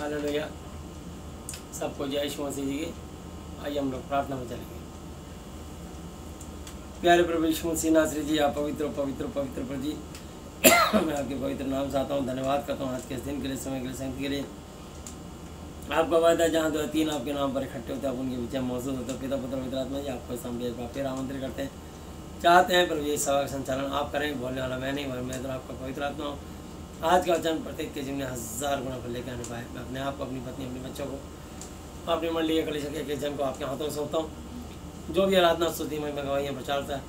Hallelujah. सबको जय यीशु मसीह जी की। आइए हम लोग प्रार्थना में चलेंगे। प्यारे प्रभु यीशु मसीह नासरी जी, आप पवित्र पवित्र पवित्र प्रभु जी, मैं आपके पवित्र नाम से आता हूँ, धन्यवाद करता हूँ आज के इस दिन के लिए, समय के लिए, संगति के लिए। आपका वायदा जहाँ 2 या 3 आपके नाम पर इकट्ठे होते हैं, आप उनके बीच में मौजूद होते हैं। पिता पुत्र पवित्र आत्मा जी, आपको सामने एक बार फिर आमंत्रित करते हैं, चाहते हैं प्रभु ये सभा का संचालन आप करें। बोलने वाला मैं नहीं, मैं तो आपका पवित्र आत्मा हूँ। आज का वचन प्रत्येक के जीवन में 1000 गुना पर लेकर आने पाए। मैं अपने आप को, अपनी पत्नी, अपने बच्चों को, अपनी मंडली के कलीसिया के जन को आपके हाथों में सौंपता हूँ। जो भी आराधना स्तुति महिमा गवाहियाँ प्रचारता है,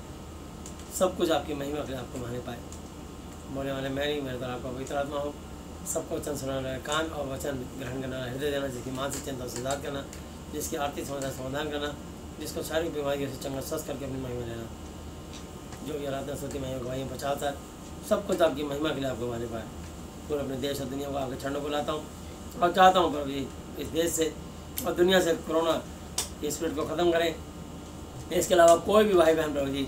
सब कुछ आपकी महिमा के लिए आपको माने पाए। बोलने वाले मैं नहीं, मैं तो आपका पवित्र आत्मा हूँ। सबको वचन सुनाना है, कान और वचन ग्रहण करना, हृदय देना, जिसकी मानसिक चिंता से सुधार करना, जिसकी आर्थिक समस्या समाधान करना, जिसको शारीरिक बीमारियों से चंगा स्वस्थ करके अपनी महिमा लेना। जो भी आराधना स्तुति महिमा गवाहियाँ प्रचारता है, सब कुछ आपकी महिमा के लिए आपको माने पाए। पूरे अपने देश और दुनिया को आपके चरणों को लाता हूँ और चाहता हूँ प्रभु जी इस देश से और दुनिया से कोरोना स्पिरिट को ख़त्म करें। इसके अलावा कोई भी भाई बहन प्रभु जी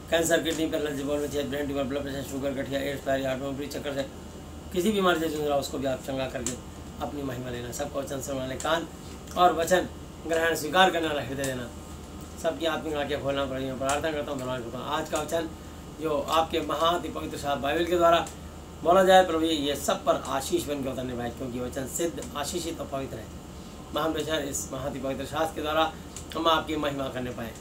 कैंसर, किडनी पैरालिसिस, बोल में छेद, brain tumour, blood pressure, sugar, गठिया, एड्स, पैरी, आर्टरी, चक्कर से किसी बीमारी से जूझ रहा उसको भी आप चंगा करके अपनी महिमा लेना। सबको वचन सुनने वाले कान और वचन ग्रहण स्वीकार करने वाला हृदय देना। सबकी आत्मिक आंखें खोलना पड़ेगी। प्रार्थना करता हूँ, धन्यवाद करता हूँ। आज का वचन जो आपके महाअति पवित्र शास्त्र बाइबल के द्वारा बोला जाए प्रभु ये सब पर आशीष बन के उतरने पाए, क्योंकि वचन सिद्ध, आशीषित और पवित्र है। महान विचार इस महाअति पवित्र शास्त्र के द्वारा हम आपकी महिमा करने पाए।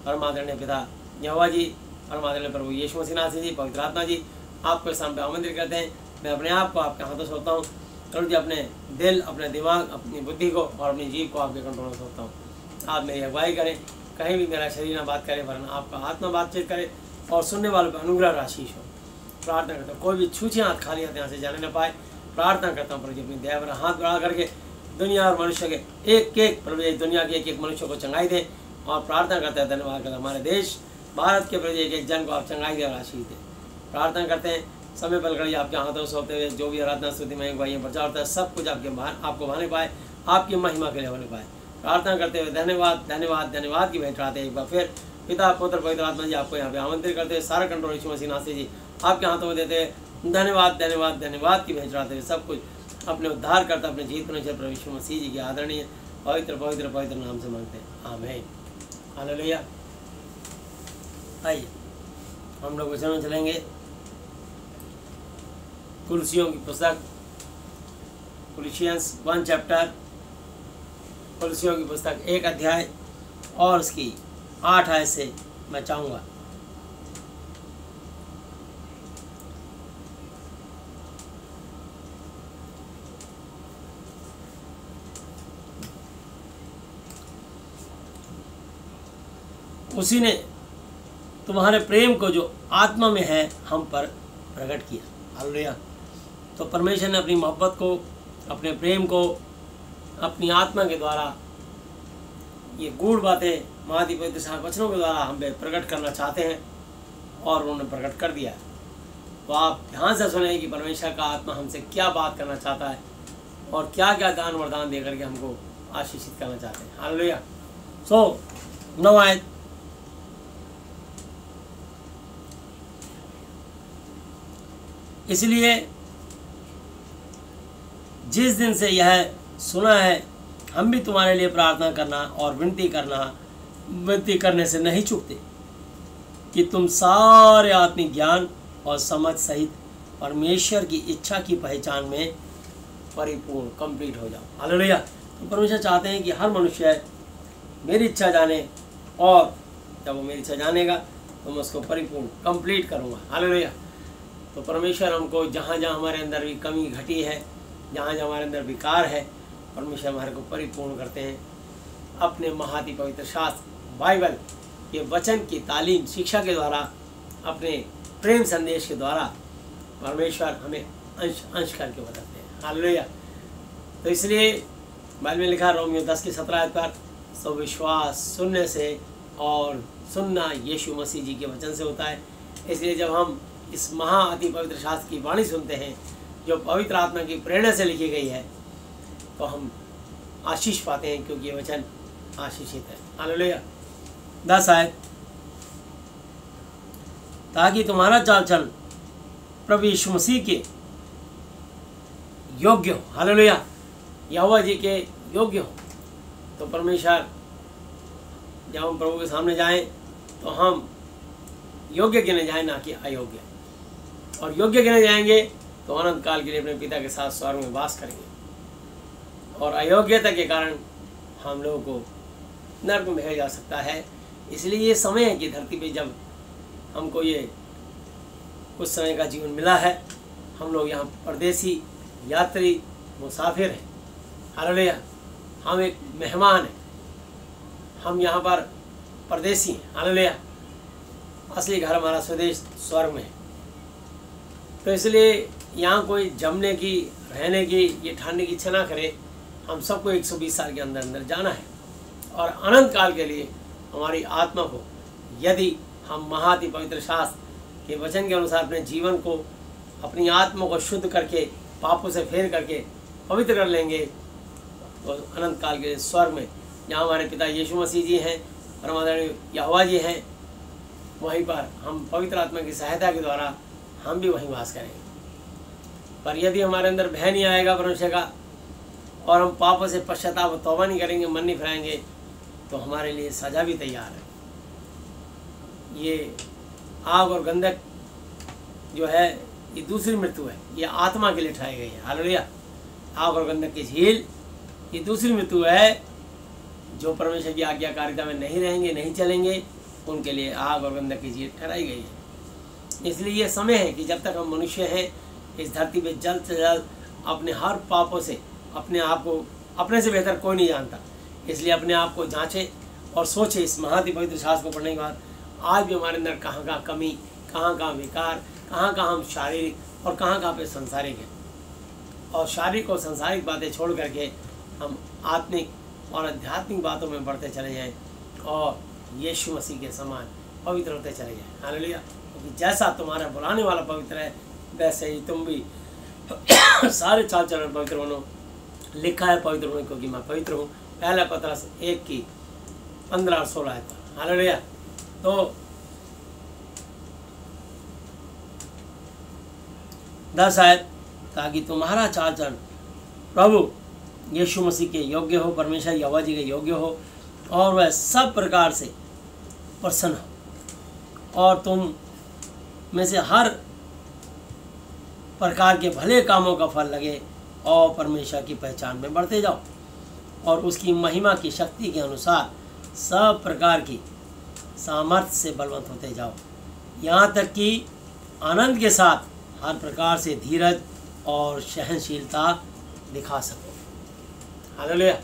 परमादरणीय पिता यहोवा जी, परमादरणीय प्रभु यीशु मसीह नासरी जी, पवित्र आत्मा जी, आपको इस समय आमंत्रित करते हैं। मैं अपने आप को आपके हाथों सौंपता हूँ। प्रभु जी अपने दिल, अपने दिमाग, अपनी बुद्धि को और अपनी जीव को आपके कंट्रोल में सौंपता हूँ। आप मेरी अगुवाई करें, कहीं भी मेरा शरीर ना बात करे, वरना आपका आत्मा बातचीत करे और सुनने वालों पर अनुग्रह राशीष हो। प्रार्थना करता हूँ कोई भी छूछे हाथ खाली हाथ यहाँ से जाने न पाए। प्रार्थना करता हूँ प्रभु जी अपनी दया पर हाथ बढ़ा करके दुनिया और मनुष्य के एक प्रभु जी दुनिया के एक मनुष्य को चंगाई दें। और प्रार्थना करते हैं, धन्यवाद करते हैं हमारे देश भारत के प्रभु जी एक जन को आप चंगाई दे और आशीष दें। प्रार्थना करते हैं समय पल घड़ी आपके हाथों से होते हुए जो भी आराधना स्तुति में गवाहियाँ प्रचार होता है, सब कुछ आपको भाने पाए, आपकी महिमा के लिए होने पाए। प्रार्थना करते हुए धन्यवाद धन्यवाद धन्यवाद की भेंट चढ़ाते हैं। एक बार फिर पिता पुत्र पवित्र आत्मा जी आपको यहाँ पे आमंत्रित करते हैं। सारा कंट्रोल यीशु मसीह नासरी जी आपके हाथों में देते हैं। धन्यवाद धन्यवाद धन्यवाद की भेंट चढ़ाते हुए सब कुछ अपने उद्धार करता, अपने जीत पर प्रभु यीशु मसीह जी की आदरणीय पवित्र पवित्र पवित्र नाम से मांगते हैं, आमीन। हालेलुया। आइए हम लोग वचन में चलेंगे। कुलसियों की पुस्तक, कुलिशियंस 1 चैप्टर, कुलसियों की पुस्तक 1 अध्याय और उसकी 8 आयत से मैं चाहूँगा। उसी ने तुम्हारे प्रेम को जो आत्मा में है हम पर प्रकट किया। हालेलुया। तो परमेश्वर ने अपनी मोहब्बत को, अपने प्रेम को अपनी आत्मा के द्वारा ये गूढ़ बातें महाअति पवित्र शास्त्र वचनों के द्वारा हम पे प्रकट करना चाहते हैं और उन्होंने प्रकट कर दिया। तो आप ध्यान से सुने कि परमेश्वर का आत्मा हमसे क्या बात करना चाहता है और क्या क्या दान वरदान दे करके हमको आशीषित करना चाहते हैं। हालेलुया। सो 9 आयत, इसलिए जिस दिन से यह सुना है हम भी तुम्हारे लिए प्रार्थना करना और विनती करने से नहीं चूकते कि तुम सारे आत्मिक ज्ञान और समझ सहित परमेश्वर की इच्छा की पहचान में परिपूर्ण कंप्लीट हो जाओ। हालेलुया। तो परमेश्वर चाहते हैं कि हर मनुष्य मेरी इच्छा जाने, और जब वो मेरी इच्छा जानेगा तो मैं उसको परिपूर्ण कंप्लीट करूँगा। हालेलुया। तो परमेश्वर हमको जहाँ जहाँ हमारे अंदर भी कमी घटी है, जहाँ जहाँ हमारे अंदर विकार है, परमेश्वर हमारे को परिपूर्ण करते हैं अपने महाअति पवित्र शास्त्र बाइबल के वचन की तालीम शिक्षा के द्वारा, अपने प्रेम संदेश के द्वारा परमेश्वर हमें अंश अंश करके बताते हैं। हालेलुया। तो इसलिए बाइबल में लिखा रोमियो 10 की 17 आयत पर, सो विश्वास सुनने से और सुनना यीशु मसीह जी के वचन से होता है। इसलिए जब हम इस महाअति पवित्र शास्त्र की वाणी सुनते हैं जो पवित्र आत्मा की प्रेरणा से लिखी गई है, तो हम आशीष पाते हैं, क्योंकि ये वचन आशीषित है। हालेलुया। 10 आयत, ताकि तुम्हारा चाल चलन प्रभु यीशु मसीह के योग्य हो। हालेलुया। यहोवा जी के योग्य हो, तो परमेश्वर जब हम प्रभु के सामने जाएं तो हम योग्य गिने जाएं, ना कि अयोग्य। और योग्य गिने जाएंगे तो अनंत काल के लिए अपने पिता के साथ स्वर्ग में वास करेंगे। और अयोग्यता के कारण हम लोगों को नरक में भेजा जा सकता है। इसलिए ये समय है कि धरती पे जब हमको ये कुछ समय का जीवन मिला है, हम लोग यहाँ परदेसी, यात्री, मुसाफिर हैं। हालेलुया। हम एक मेहमान हैं, हम यहाँ पर परदेसी हैं। हालेलुया। असली घर हमारा स्वदेश स्वर्ग में है। तो इसलिए यहाँ कोई जमने की, रहने की, ये ठानने की इच्छा ना करे। हम सबको 120 साल के अंदर अंदर जाना है और अनंत काल के लिए हमारी आत्मा को, यदि हम महाति पवित्र शास्त्र के वचन के अनुसार अपने जीवन को, अपनी आत्मा को शुद्ध करके, पापों से फेर करके पवित्र कर लेंगे, तो अनंत काल के स्वर्ग में, जहाँ हमारे पिता यीशु मसीह जी हैं, परमात्मा यहोवा जी हैं, वहीं पर हम पवित्र आत्मा की सहायता के द्वारा हम भी वहीं वास करेंगे। पर यदि हमारे अंदर भय नहीं आएगा परमेश्वर का, और हम पापों से पश्चाताप, तौबा नहीं करेंगे, मन नहीं फिराएंगे, तो हमारे लिए सजा भी तैयार है। ये आग और गंधक जो है, ये दूसरी मृत्यु है, ये आत्मा के लिए ठहराई गई है। हालेलुया। आग और गंधक की झील, ये दूसरी मृत्यु है। जो परमेश्वर की आज्ञाकारिता में नहीं रहेंगे, नहीं चलेंगे, उनके लिए आग और गंधक की झील ठहराई गई है। इसलिए ये समय है कि जब तक हम मनुष्य हैं इस धरती पे, जल्द से जल्द अपने हर पापों से, अपने आप को, अपने से बेहतर कोई नहीं जानता, इसलिए अपने आप को जांचे और सोचे। इस महाति पवित्र शास्त्र को पढ़ने के बाद आज भी हमारे अंदर कहाँ कहाँ कमी, कहाँ कहाँ विकार, कहाँ कहाँ हम शारीरिक और कहाँ कहाँ पे सांसारिक हैं। और शारीरिक और सांसारिक बातें छोड़ करके हम आत्मिक और आध्यात्मिक बातों में बढ़ते चले जाएं और यीशु मसीह के समान पवित्र होते चले जाएं। हालेलुया। क्योंकि जैसा तुम्हारा बुलाने वाला पवित्र है, वैसे ही तुम भी सारे चाल चलन पवित्र बनो। लिखा है पवित्र होने क्योंकि मैं पवित्र हूँ। पहला पतरस 1:15 और 16 आयत। हालेलुया। तो 10 आयत, ताकि तुम्हारा चाल चलन प्रभु यीशु मसीह के योग्य हो, परमेश्वर यहोवा जी के योग्य हो, और वह सब प्रकार से प्रसन्न हो, और तुम में से हर प्रकार के भले कामों का फल लगे, और परमेश्वर की पहचान में बढ़ते जाओ, और उसकी महिमा की शक्ति के अनुसार सब प्रकार की सामर्थ्य से बलवंत होते जाओ, यहाँ तक कि आनंद के साथ हर प्रकार से धीरज और सहनशीलता दिखा सको। हालेलुया।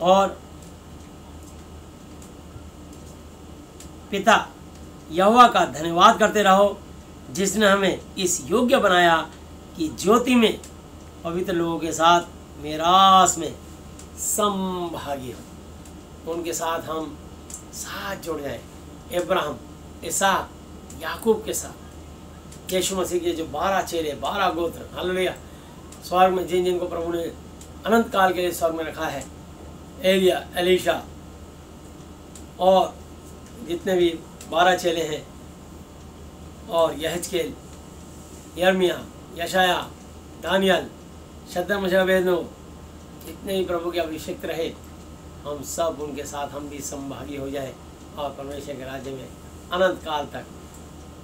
और पिता यहोवा का धन्यवाद करते रहो, जिसने हमें इस योग्य बनाया कि ज्योति में पवित्र लोगों के साथ मीरास में समभागी हो। उनके साथ हम साथ जुड़ जाएं। इब्राहिम, इसहाक, याकूब के साथ यीशु मसीह के जो 12 चेले, 12 गोत्र, हालेलुया, स्वर्ग में जिन जिनको प्रभु ने अनंत काल के लिए स्वर्ग में रखा है, एलिया, एलीशा और जितने भी 12 चेले हैं, और यहेजकेल, यिर्मयाह, यशाया, दानियल, शद्रक, मेशक, अबेदनगो, जितने भी प्रभु के अभिषिक्त रहे, हम सब उनके साथ हम भी संभागी हो जाए और परमेश्वर के राज्य में अनंत काल तक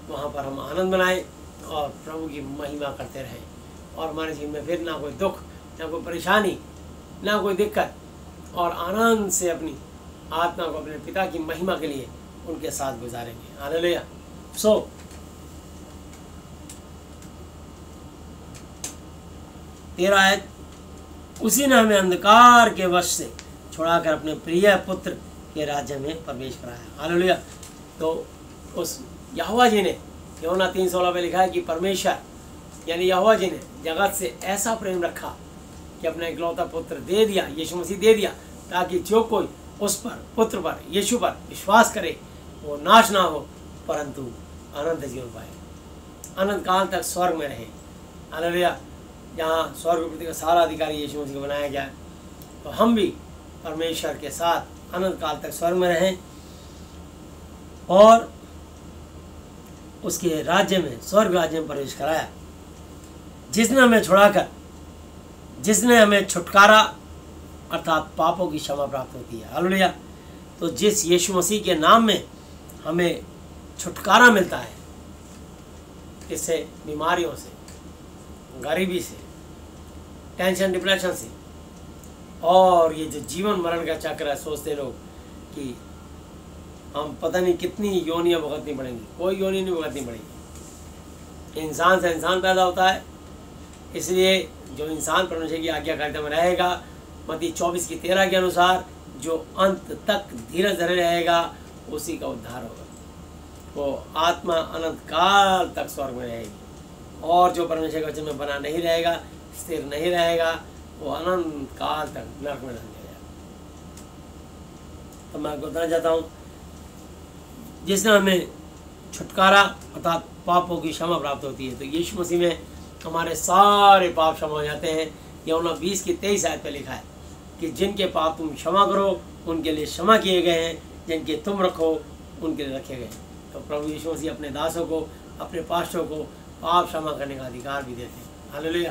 वहाँ पर हम आनंद मनाएं और प्रभु की महिमा करते रहें। और हमारे जीवन में फिर ना कोई दुख, ना कोई परेशानी, ना कोई दिक्कत, और आनंद से अपनी आत्मा को अपने पिता की महिमा के लिए उनके साथ गुजारेंगे। हालेलुया। सो 13 आयत, उसी ने हमें अंधकार के वश से छुड़ाकर अपने प्रिय पुत्र के राज्य में प्रवेश कराया। हालेलुया। तो उस यहोवा जी ने, यूहन्ना 3:16 में लिखा है कि परमेश्वर यानी यहोवा जी ने जगत से ऐसा प्रेम रखा कि अपना इकलौता पुत्र दे दिया, यीशु मसीह दे दिया, ताकि जो कोई उस पर, पुत्र पर, यीशु पर विश्वास करे, वो नाश ना हो परंतु अनंत जीवन पाए, अनंत काल तक स्वर्ग में रहे। हालेलुया। जहाँ स्वर्ग पृथ्वी का सारा अधिकारी यीशु मसीह को बनाया गया है, तो हम भी परमेश्वर के साथ अनंत काल तक स्वर्ग में रहें और उसके राज्य में, स्वर्ग राज्य में प्रवेश कराया। जिसने हमें छुड़ाकर, जिसने हमें छुटकारा अर्थात पापों की क्षमा प्राप्त होती है। हालेलुया। तो जिस यीशु मसीह के नाम में हमें छुटकारा मिलता है, इससे बीमारियों से, गरीबी से, टेंशन डिप्रेशन से, और ये जो जीवन मरण का चक्र है, सोचते लोग कि हम पता नहीं कितनी योनियाँ भुगतनी पड़ेंगी। कोई योनि नहीं भुगतनी पड़ेगी। इंसान से इंसान पैदा होता है, इसलिए जो इंसान परमेश्वर की आज्ञाकारिता में रहेगा, मत्ती 24:13 के अनुसार, जो अंत तक धीरज धरे रहेगा उसी का उद्धार होगा। वो आत्मा अनंत काल तक स्वर्ग में रहेगी, और जो परमेश्वर के वचन में बना नहीं रहेगा, स्थिर नहीं रहेगा, वो अनंत काल तक नरक में रहने जाएगा। तो मैं आपको बताना चाहता हूँ, जिसने हमें छुटकारा अर्थात पापों की क्षमा प्राप्त होती है, तो यीशु मसीह में हमारे सारे पाप क्षमा हो जाते हैं। यूहन्ना 20:23 आयत पे लिखा है कि जिनके पाप तुम क्षमा करो उनके लिए क्षमा किए गए हैं, जिनके तुम रखो उनके लिए रखे गए। तो प्रभु यीशु मसीह अपने दासों को, अपने पास्टरों को पाप क्षमा करने का अधिकार भी देते हैं। हालेलुया।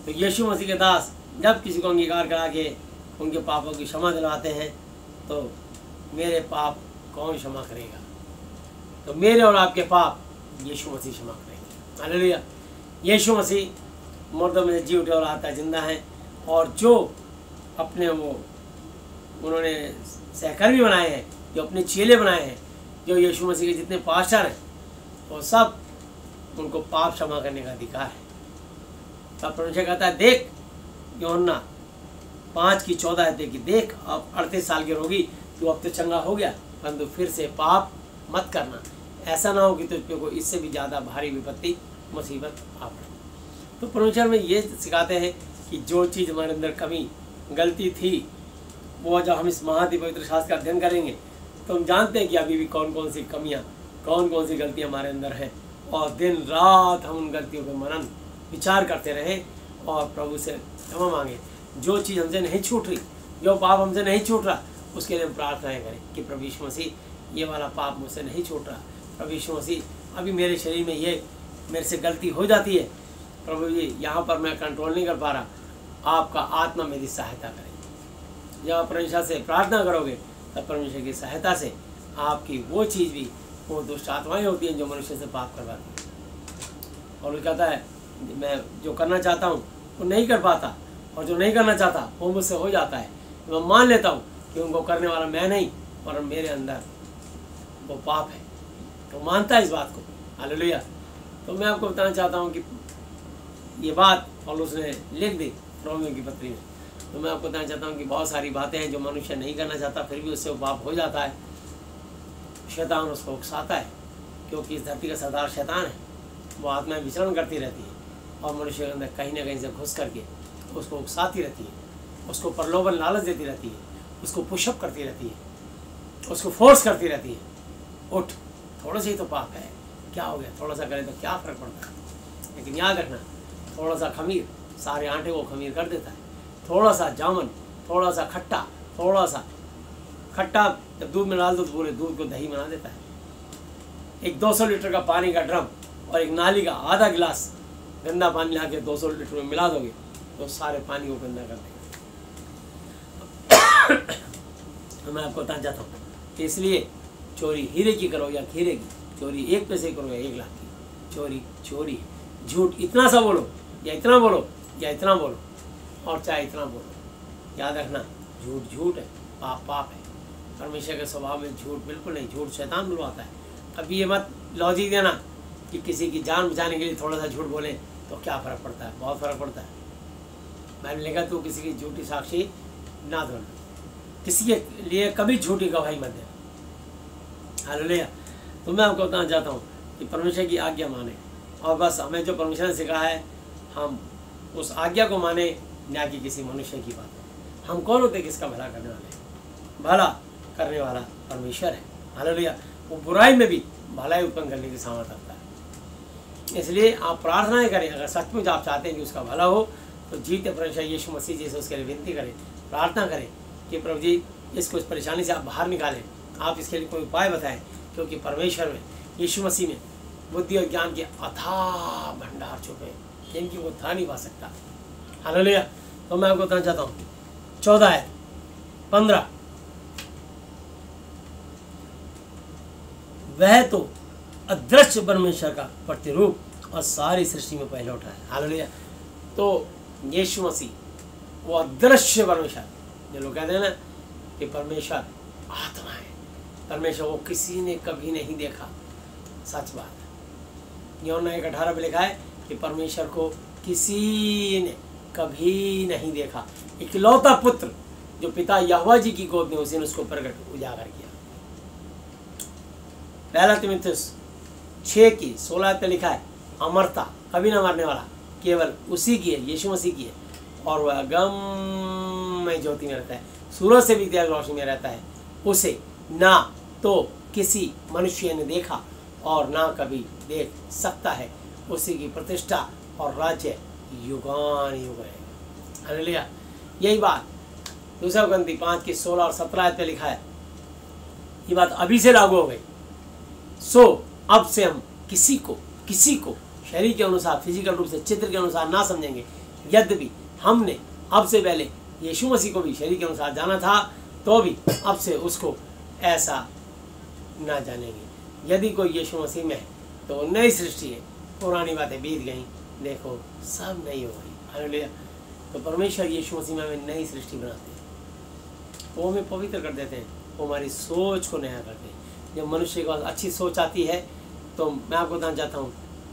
तो यीशु मसीह के दास जब किसी को अंगीकार करा के उनके पापों की क्षमा दिलवाते हैं, तो मेरे पाप कौन क्षमा करेगा? तो मेरे और आपके पाप यीशु मसीह क्षमा करेंगे। हालेलुया। यीशु मसीह मुर्दों में जी उठे और आता जिंदा है, और जो अपने उन्होंने सहकर्मी बनाए हैं, जो अपने चेले बनाए हैं, जो यीशु मसीह के जितने पास्टर हैं, वो सब उनको पाप क्षमा करने का अधिकार है। तब परमेश्वर कहता है, देख यूहन्ना 5:14 देखी, देख अब 38 साल की होगी, तू अब तो चंगा हो गया, परंतु फिर से पाप मत करना, ऐसा ना हो कि तुझ पे कोई इससे भी ज़्यादा भारी विपत्ति मुसीबत आ पड़े। तो परमेश्वर में ये सिखाते हैं कि जो चीज़ हमारे अंदर कमी गलती थी, वो जब हम इस महादि पवित्र शास्त्र का अध्ययन करेंगे तो हम जानते हैं कि अभी भी कौन कौन सी कमियां, कौन कौन सी गलतियां हमारे अंदर हैं, और दिन रात हम उन गलतियों पर मनन विचार करते रहें और प्रभु से क्षमा मांगे। जो चीज़ हमसे नहीं छूट रही, जो पाप हमसे नहीं छूट रहा, उसके लिए हम प्रार्थनाएँ करें कि प्रभु यीशु मसीह ये वाला पाप मुझसे नहीं छूट रहा, प्रभु यीशु मसीह अभी मेरे शरीर में ये मेरे से गलती हो जाती है, प्रभु जी यहाँ पर मैं कंट्रोल नहीं कर पा रहा, आपका आत्मा मेरी सहायता करे। जब परमेश्वर से प्रार्थना करोगे तब परमेश्वर की सहायता से आपकी वो चीज़ भी, वो दुष्ट आत्माएँ होती हैं जो मनुष्य से पाप करवाती हैं। और वो कहता है मैं जो करना चाहता हूँ वो नहीं कर पाता, और जो नहीं करना चाहता वो मुझसे हो जाता है। मैं मान लेता हूँ कि उनको करने वाला मैं नहीं, और मेरे अंदर वो पाप है, तो मानता है इस बात को। हालेलुया। तो मैं आपको बताना चाहता हूँ कि ये बात पौलुस ने लिख दी रोमियो की पत्री में। तो मैं आपको बताना चाहता हूँ कि बहुत सारी बातें हैं जो मनुष्य नहीं करना चाहता, फिर भी उससे वो पाप हो जाता है। शैतान उसको उकसाता है, क्योंकि इस धरती का सरदार शैतान है। वो आत्माएं विचरण करती रहती है और मनुष्य के अंदर कहीं ना कहीं से घुस करके उसको उकसाती रहती है, उसको प्रलोभन लालच देती रहती है, उसको पुशअप करती रहती है, उसको फोर्स करती रहती है, उठ थोड़ा सा ही तो पाप है, क्या हो गया, थोड़ा सा करे तो क्या फ़र्क पड़ता है। लेकिन याद रखना, थोड़ा सा खमीर सारे आटे को खमीर कर देता है, थोड़ा सा जामुन, थोड़ा सा खट्टा, थोड़ा सा खट्टा जब दूध में डाल दो तो पूरे दूध को दही बना देता है। एक 200 लीटर का पानी का ड्रम और एक नाली का आधा गिलास गंदा पानी ला के 200 लीटर में मिला दोगे तो सारे पानी को गंदा कर देगा। तो मैं आपको बताना चाहता हूँ कि इसलिए चोरी हीरे की करो या खीरे की, चोरी 1 पैसे करो या 1 लाख की, चोरी चोरी। झूठ इतना सा बोलो या इतना बोलो या इतना बोलो, और चाहे इतना बोलो, याद रखना झूठ झूठ है, पाप पाप है। परमेश्वर के स्वभाव में झूठ बिल्कुल नहीं, झूठ शैतान बुलवाता है। अभी ये मत लॉजिक देना कि किसी की जान बचाने के लिए थोड़ा सा झूठ बोलें तो क्या फ़र्क पड़ता है, बहुत फ़र्क पड़ता है। मैंने लिखा तू किसी की झूठी साक्षी ना दो, किसी के लिए कभी झूठी गवाही मत देना। हालेलुया। तो मैं आपको बताना चाहता हूँ कि परमेश्वर की आज्ञा माने, और बस हमें जो परमेश्वर ने सिखाया है हम उस आज्ञा को माने, ना कि किसी मनुष्य की बात। हम कौन होते किसका भला करने वाले? भला करने वाला परमेश्वर है। हालेलुया। वो बुराई में भी भलाई उत्पन्न करने की सामर्थ रखता है। इसलिए आप प्रार्थनाएं करें, अगर सचमुच आप चाहते हैं कि उसका भला हो तो जीते परमेश्वर यीशु मसीह जी से उसके लिए विनती करें, प्रार्थना करें कि प्रभु जी इसको इस परेशानी से आप बाहर निकालें, आप इसके लिए कोई उपाय बताएं, क्योंकि परमेश्वर में यीशु मसीह में बुद्धि और ज्ञान के अथाह भंडार छुपे जिनकी वो था नहीं पा सकता। हालेलुया। तो मैं आपको बताना चाहता हूँ 14 आयत 15, वह तो अदृश्य परमेश्वर का प्रतिरूप और सारी सृष्टि में पहले उठा है। हालेलुया। तो यीशु मसीह वो अदृश्य परमेश्वर, जो लोग कहते हैं ना कि परमेश्वर आत्मा है, परमेश्वर वो किसी ने कभी नहीं देखा, सच बात है। यूहन्ना 1:18 में लिखा है कि परमेश्वर को किसी ने कभी नहीं देखा, इकलौता पुत्र जो पिता यहोवा जी की गोद में उसी ने उसको प्रकट उजागर किया। पहला तीमुथियुस 6:16 पे लिखा है, अमरता कभी ना मरने वाला केवल उसी की है, यीशु मसीह की है, और वह अगम्य ज्योति में रहता है, सूरज से भी तेज रोशनी में रहता है। उसे ना तो किसी मनुष्य ने देखा और ना कभी देख सकता है। उसी की प्रतिष्ठा और राज्य युगान युग है। हालेलुया। यही बात 2 कोरिन्थी 5:16 और 17 पे लिखा है। ये बात अभी से लागू हो गई। सो अब से हम किसी को शरीर के अनुसार, फिजिकल रूप से, चित्र के अनुसार ना समझेंगे। यद्यपि हमने अब से पहले यीशु मसीह को भी शरीर के अनुसार जाना था, तो भी अब से उसको ऐसा ना जानेंगे। यदि कोई यीशु मसीह में है तो नई सृष्टि है, पुरानी बातें बीत गई, देखो सब नई हो गई। हालेलुया। तो परमेश्वर यीशु मसीह में हमें नई सृष्टि बनाते हैं, वो हमें पवित्र कर देते हैं, वो हमारी सोच को नया करते हैं। जब मनुष्य के पास अच्छी सोच आती है तो मैं आपको बताना चाहता हूँ,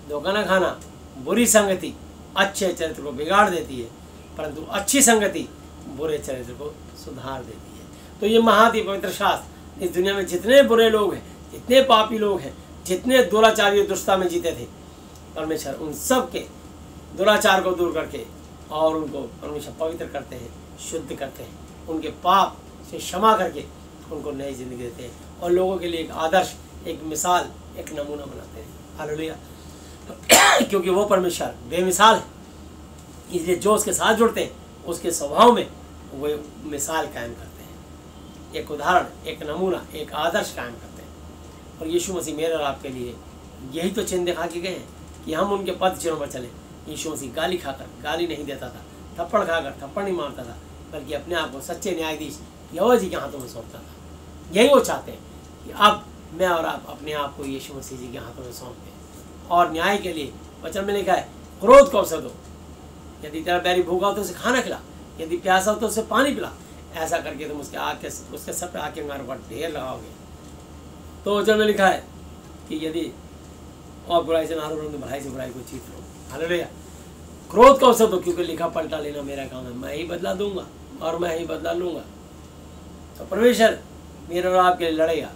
धोखा ना खाना, बुरी संगति अच्छे चरित्र को बिगाड़ देती है, परंतु अच्छी संगति बुरे चरित्र को सुधार देती है। तो ये महाति पवित्र शास्त्र, इस दुनिया में जितने बुरे लोग हैं, जितने पापी लोग हैं, जितने दुराचारी दुष्टता में जीते थे, परमेश्वर उन सब के दुराचार को दूर करके और उनको परमेश्वर पवित्र करते हैं, शुद्ध करते हैं, उनके पाप से क्षमा करके उनको नई जिंदगी देते हैं और लोगों के लिए एक आदर्श, एक मिसाल, एक नमूना बनाते हैं। हालेलुया। क्योंकि वो परमेश्वर बेमिसाल है, इसलिए जो उसके साथ जुड़ते हैं उसके स्वभाव में वो मिसाल कायम करते हैं, एक उदाहरण, एक नमूना, एक आदर्श कायम करते हैं। और यीशु मसीह मेरे और आपके लिए यही तो चिन्ह दिखा के गए हैं कि हम उनके पद चिन्हों पर चले। यीशु मसीह गाली खाकर गाली नहीं देता था, थप्पड़ खाकर थप्पड़ नहीं मारता था, बल्कि अपने आप को सच्चे न्यायाधीश यहोवा जी के हाथों में सौंपता था। यही वो चाहते हैं कि अब मैं और आप अपने आप को यीशु मसीह जी के हाथों में सौंप दें। और न्याय के लिए वचन में लिखा है, क्रोध को अवसर दो, यदि तेरा बैरी भूखा हो तो उसे खाना खिला, यदि प्यासा हो तो उसे पानी पिला। ऐसा करके तुम उसके सब पे आके अंगारों पर ढेर लगाओगे। तो वचन में लिखा है कि यदि और बुराई से ना रो तो भलाई से बुराई को जीत लो। हालेलुया। क्रोध का अवसर दो, क्योंकि लिखा पलटा लेना मेरा काम है, मैं ही बदला दूंगा और मैं ही बदला लूंगा। तो परमेश्वर मेरे और आपके लिए लड़ेगा।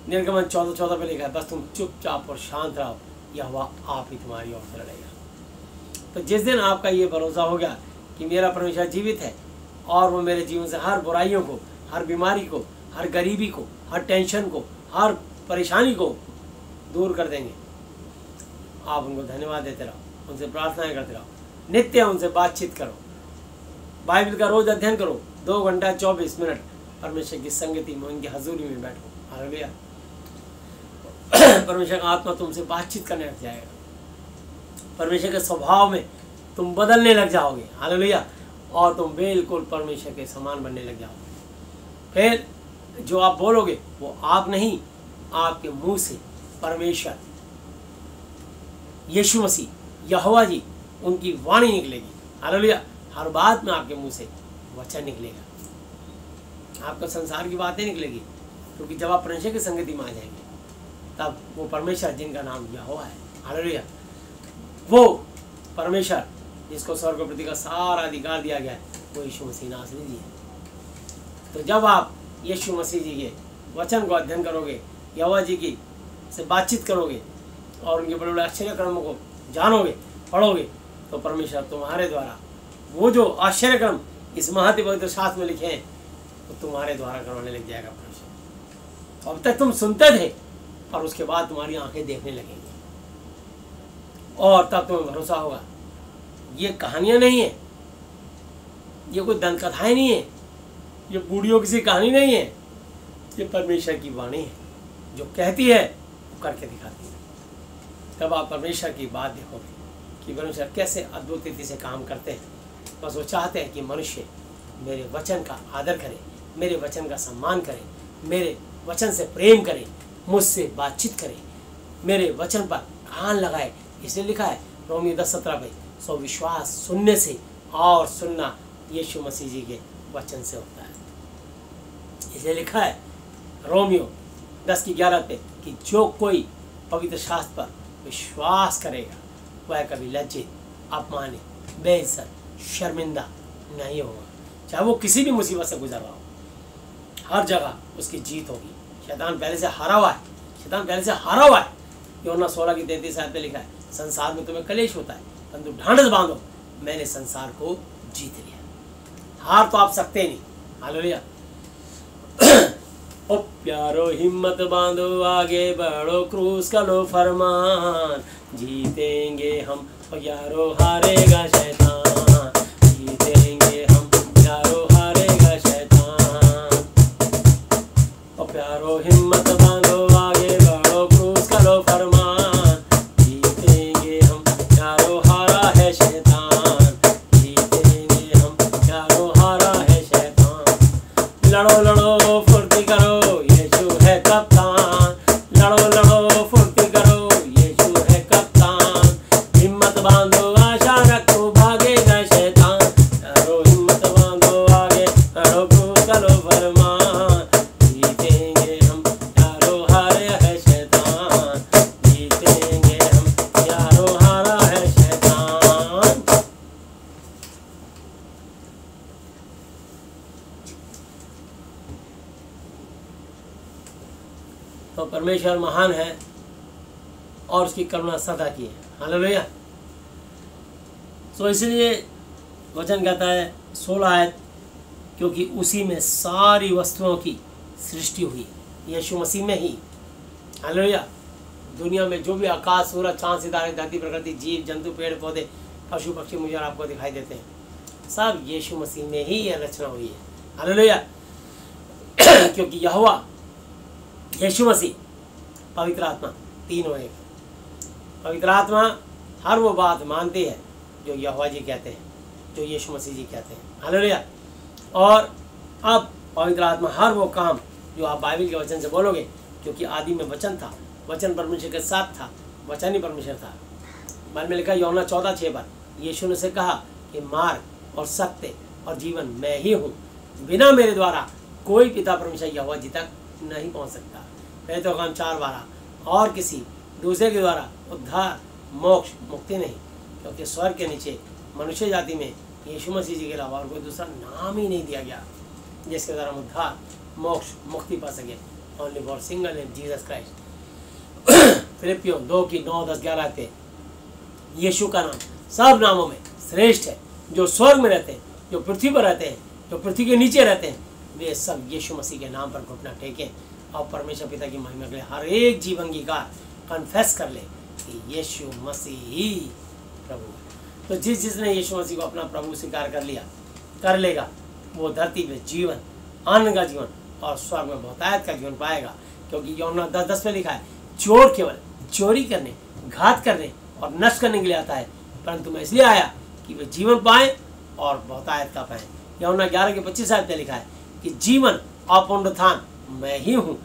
निर्गमन 14:14 पे लिखा है, बस तुम चुपचाप और शांत रहो, यहोवा आप ही तुम्हारी ओर से लड़ेगा। तो जिस दिन आपका ये भरोसा हो गया कि मेरा परमेश्वर जीवित है और वो मेरे जीवन से हर बुराइयों को, हर बीमारी को, हर गरीबी को, हर टेंशन को, हर परेशानी को दूर कर देंगे, आप उनको धन्यवाद देते रहो, उनसे प्रार्थनाएं करते रहो, नित्य उनसे बातचीत करो, बाइबल का रोज अध्ययन करो, 2 घंटा 24 मिनट परमेश्वर की संगति में, उनकी हजूरी में बैठो। हालेलुया। परमेश्वर का आत्मा तुमसे बातचीत करने लग जाएगा, परमेश्वर के स्वभाव में तुम बदलने लग जाओगे। हालेलुया। और तुम बिल्कुल परमेश्वर के समान बनने लग जाओगे। फिर जो आप बोलोगे वो आप नहीं, आपके मुंह से परमेश्वर, यीशु मसीह, यहोवा जी, उनकी वाणी निकलेगी। हालेलुया। हर बात में आपके मुंह से वचन निकलेगा, आपका संसार की बातें निकलेगी, क्योंकि जब आप परमेश्वर की संगति में आ जाएंगे तब वो परमेश्वर जिनका नाम यहोवा है, हालेलुया, वो परमेश्वर जिसको स्वर्ग और पृथ्वी का सारा अधिकार दिया गया है, वो यीशु मसीह नासरी जी है। तो जब आप यीशु मसीह जी के वचन को अध्ययन करोगे, यहोवा जी की से बातचीत करोगे और उनके बड़े बड़े आश्चर्य कर्मों को जानोगे, पढ़ोगे, तो परमेश्वर तुम्हारे द्वारा वो जो आश्चर्य कर्म इस महति पवित्र शास्त्र में लिखे हैं वो तुम्हारे द्वारा करवाने लग जाएगा परमेश्वर। अब तक तुम सुनते थे और उसके बाद तुम्हारी आंखें देखने लगेंगी और तब तुम्हें भरोसा होगा ये कहानियां नहीं है, ये कोई दंत कथाएं नहीं है, ये बूढ़ियों की सी कहानी नहीं है, ये परमेश्वर की वाणी है जो कहती है करके दिखाती है। तब आप परमेश्वर की बात देखोगे कि परमेश्वर कैसे अद्भुत रीति से काम करते हैं। बस वो चाहते हैं कि मनुष्य मेरे वचन का आदर करे, मेरे वचन का सम्मान करे, मेरे वचन से प्रेम करे, मुझसे बातचीत करे, मेरे वचन पर कान लगाए। इसलिए लिखा है रोमियो 10:17 पे, सो विश्वास सुनने से और सुनना यीशु मसीह जी के वचन से होता है। इसलिए लिखा है रोमियो 10:11 पे कि जो कोई पवित्र शास्त्र पर विश्वास करेगा वह कभी लज्जित, अपमानित, बेइज्जत, शर्मिंदा नहीं होगा। चाहे वो किसी भी मुसीबत से गुजर रहा हो, हर जगह उसकी जीत होगी। शैतान पहले से हारा हुआ है, शैतान पहले से हारा हुआ है। यूहन्ना 16:33 पे लिखा है, संसार में तुम्हें कलेश होता है, परंतु ढांढस बांधो, मैंने संसार को जीत लिया। हार तो आप सकते नहीं। हालेलुया। ओ प्यारो हिम्मत बांधो, आगे बढ़ो, क्रूस का लो फरमान, जीतेंगे हम, ओ यारो हारेगा शैतान, जीतेंगे हम, यारो हारेगा शैतान। ओ प्यारो हिम्मत बांधो, आगे बढ़ो, क्रूस का लो फरमान, जीतेंगे हम, यारो हारा है शैतान, जीतेंगे हम, यारो हारा है शैतान। लड़ो लड़ो फुर्ती करो, यीशु है कप्तान, लड़ो लड़ो फुर्ती करो, यीशु है कप्तान, हिम्मत बांधो, आशा रखो, भागेगा शैतान, यारो हिम्मत बांधो, आगे बढ़ो, क्रूस का लो फरमान, जीतेंगे हम, यारो हारे है शैतान, जीतेंगे हम, यारो हारा है शैतान। तो परमेश्वर महान है और उसकी करुणा सदा की है। हालेलुया। तो इसलिए वचन कहता है 16 आयत, क्योंकि उसी में सारी वस्तुओं की सृष्टि हुई, यीशु मसीह में ही। हालेलुया। दुनिया में जो भी आकाश, सूरज, चांद, सितारे, धरती, प्रकृति, जीव जंतु, पेड़ पौधे, पशु पक्षी मुझे और आपको दिखाई देते हैं, सब यीशु मसीह में ही यह रचना हुई है। हालेलुया। क्योंकि यहोवा, यीशु मसीह, पवित्र आत्मा, तीनों एक। पवित्र आत्मा हर वो बात मानती है जो यहोवा जी कहते हैं, जो यीशु मसीह जी कहते हैं। हालेलुया। और अब पवित्र आत्मा हर वो काम जो आप बाइबल के वचन से बोलोगे, क्योंकि आदि में वचन था, वचन परमेश्वर के साथ था, वचन ही परमेश्वर था। बाइबल में लिखा यूहन्ना 14:6 पर, यीशु ने से कहा कि मार्ग और सत्य और जीवन मैं ही हूँ, बिना मेरे द्वारा कोई पिता परमेश्वर यहोवा जी तक नहीं पहुँच सकता। पहले तो काम 4:12, और किसी दूसरे के द्वारा उद्धार, मोक्ष, मुक्ति नहीं, क्योंकि स्वर्ग के नीचे मनुष्य जाति में यीशु मसीह जी के अलावा और कोई दूसरा नाम ही नहीं दिया गया जिसके द्वारा हम उद्धार, मोक्ष, मुक्ति पा सके। Only for single name Jesus Christ. फिलिपियों 2:9-10-11 पे, यीशु का नाम सब नामों में श्रेष्ठ है। जो स्वर्ग में रहते हैं, जो पृथ्वी पर रहते हैं, जो पृथ्वी के नीचे रहते हैं, वे सब यीशु मसीह के नाम पर घुटना टेकें और परमेश्वर पिता की महिमा के लिए हर एक जीव अंगीकार कन्फेस कर ले कि यीशु मसीह ही प्रभु है। तो जिसने यीशु मसीह को अपना प्रभु स्वीकार कर लेगा, वो धरती पे जीवन, आनंद का जीवन और स्वर्ग में बहुतायत का जीवन पाएगा। क्योंकि यूहन्ना 10:10 में लिखा है, चोर केवल चोरी करने, घात करने और नष्ट करने के लिए आता है, परंतु मैं इसलिए आया कि वे जीवन पाए और बहुतायत का पाए। यूहन्ना 11:25 में लिखा है कि जीवन और पुनरुत्थान मैं ही हूँ,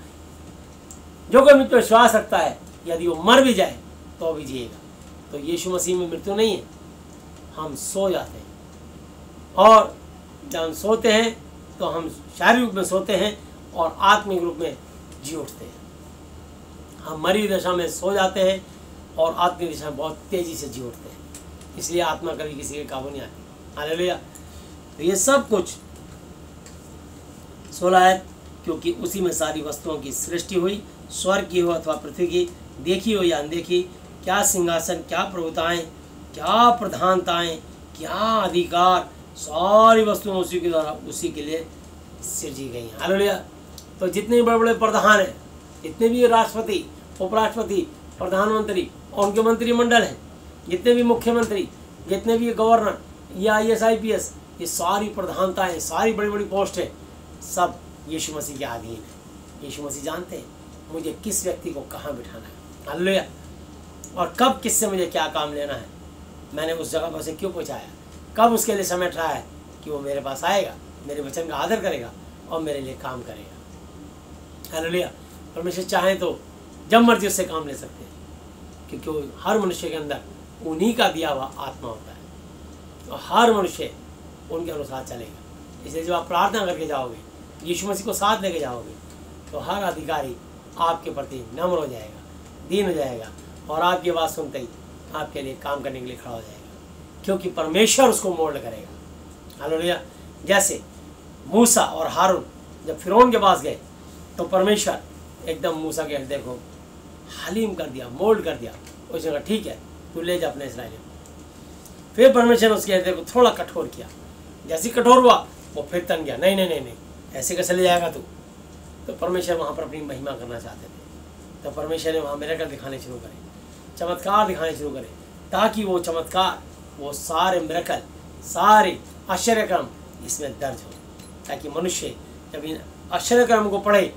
जो कोई मुझ पर विश्वास रखता है यदि वो मर भी जाए तो भी जिएगा। तो यीशु मसीह में मृत्यु नहीं है। हम सो जाते हैं और जब हम सोते हैं तो हम शारीरिक रूप में सोते हैं और आत्मिक रूप में जी उठते हैं। हम मरी दशा में सो जाते हैं और आत्मिक दशा में बहुत तेजी से जी उठते हैं। इसलिए आत्मा कभी किसी के काबू नहीं आती। हालेलुया। तो ये सब कुछ 16 है, क्योंकि उसी में सारी वस्तुओं की सृष्टि हुई, स्वर्ग की हो अथवा पृथ्वी की, देखी हो या अनदेखी, क्या सिंहासन, क्या प्रभुताएं, क्या प्रधानताएं, क्या अधिकार, सारी वस्तुएं उसी के द्वारा, उसी के लिए सृजी गई हैं। हालेलुया। तो जितने बड़े बड़े प्रधान हैं, जितने भी राष्ट्रपति, उपराष्ट्रपति, प्रधानमंत्री और उनके मंत्रिमंडल हैं, जितने भी मुख्यमंत्री, जितने भी गवर्नर या IAS IPS, ये सारी प्रधानताएं, सारी बड़ी बड़ी पोस्ट है, सब यीशु मसीह के अधीन है। यीशु मसीह जानते हैं मुझे किस व्यक्ति को कहाँ बिठाना है। हालेलुया। और कब किससे मुझे क्या काम लेना है, मैंने उस जगह पर उसे क्यों पहुँचाया, कब उसके लिए समय रहा है कि वो मेरे पास आएगा, मेरे वचन का आदर करेगा और मेरे लिए काम करेगा। हालेलुया। परमेश्वर चाहे तो जब मर्जी उससे काम ले सकते हैं, क्योंकि हर मनुष्य के अंदर उन्हीं का दिया हुआ आत्मा होता है और हर मनुष्य उनके अनुसार चलेगा। इसलिए जब आप प्रार्थना करके जाओगे, यीशु मसीह को साथ लेके जाओगे, तो हर अधिकारी आपके प्रति नम्र हो जाएगा, दीन हो जाएगा और आपकी आवाज़ सुनते ही आपके लिए काम करने के लिए खड़ा हो जाएगा, क्योंकि परमेश्वर उसको मोल्ड करेगा। हालेलुया। जैसे मूसा और हारून जब फिरौन के पास गए तो परमेश्वर एकदम मूसा के हृदय को हलीम कर दिया, मोल्ड कर दिया। उसने कहा ठीक है, तू ले जा अपने इस्राएलियों को। फिर परमेश्वर ने उसके हृदय को थोड़ा कठोर किया, जैसे ही कठोर हुआ वो फिर तन गया, नहीं नहीं नहीं नहीं, ऐसे कैसे ले जाएगा तू। तो परमेश्वर वहाँ पर अपनी महिमा करना चाहते थे, तो परमेश्वर ने वहाँ मिरेकल दिखाने शुरू करे, चमत्कार दिखाने शुरू करे, ताकि वो चमत्कार, वो सारे मिरेकल, सारे आश्चर्यक्रम इसमें दर्ज हो, ताकि मनुष्य जब इन आश्चर्यक्रम को पढ़े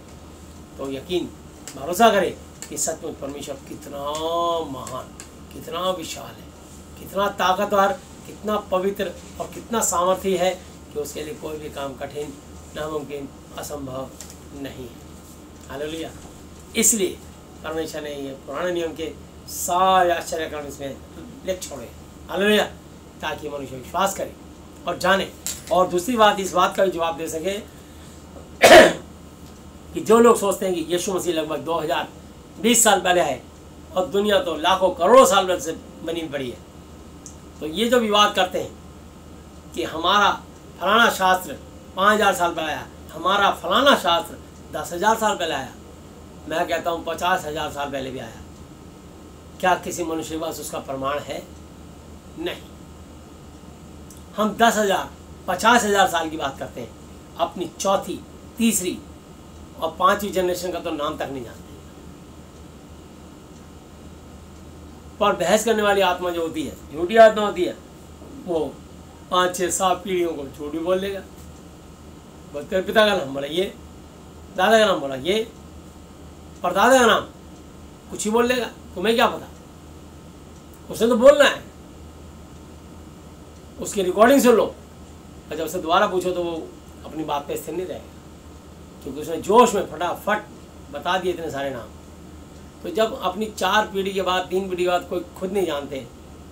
तो यकीन भरोसा करे कि सचमुच परमेश्वर कितना महान, कितना विशाल है, कितना ताकतवर, कितना पवित्र और कितना सामर्थ्य है कि उसके लिए कोई भी काम कठिन, नामुमकिन, असंभव नहीं है। हालेलुया। इसलिए परमेश्वर ने ये पुराने नियम के सारे आश्चर्यक्रम इसमें लिख छोड़े। हालेलुया। ताकि मनुष्य विश्वास करे और जाने। और दूसरी बात, इस बात का भी जवाब दे सके कि जो लोग सोचते हैं कि यीशु मसीह लगभग 2020 साल पहले आए और दुनिया तो लाखों करोड़ों साल पहले से बनी पड़ी है, तो ये जो विवाद करते हैं कि हमारा फलाना शास्त्र 5000 साल पहले आया, हमारा फलाना शास्त्र 10,000 साल पहले आया, मैं कहता हूँ 50,000 साल पहले भी आया। क्या किसी मनुष्य के पास उसका प्रमाण है? नहीं। हम 10,000 50,000 साल की बात करते हैं, अपनी चौथी, तीसरी और 5वीं जनरेशन का तो नाम तक नहीं जानते। पर बहस करने वाली आत्मा जो होती है, झूठी आत्मा होती है, वो 5, 6, 7 पीढ़ियों को झूठ भी बोल लेगा। तेरे पिता का नाम बोला ये, दादा का नाम बोला ये, परदादा का नाम कुछ ही बोल लेगा, तुम्हें क्या पता, उसे तो बोलना है, उसकी रिकॉर्डिंग सुन लो। और जब उसे दोबारा पूछो तो वो अपनी बात पे स्थिर नहीं रहेगा, क्योंकि उसने जोश में फटाफट बता दिए इतने सारे नाम। तो जब अपनी 4 पीढ़ी के बाद, 3 पीढ़ी के बाद कोई खुद नहीं जानते,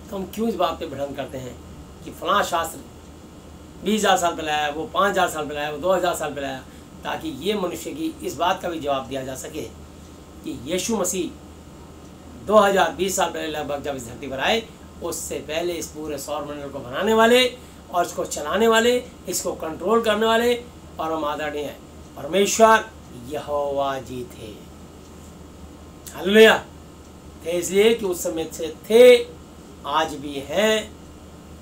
तो हम क्यों इस बात पे भ्रम करते हैं कि फलां शास्त्र 20,000 साल पहले आया, वो 5,000 साल पहले आया, वो 2,000 साल पहले आया, ताकि ये मनुष्य की इस बात का भी जवाब दिया जा सके कि यीशु मसीह 2020 साल पहले लगभग जब इस धरती पर आए, उससे पहले इस पूरे सौरमंडल को बनाने वाले और इसको चलाने वाले, इसको कंट्रोल करने वाले परम आदरणीय परमेश्वर यहोवा जी थे। हालेलुया। थे इसलिए कि उस समय से थे, आज भी हैं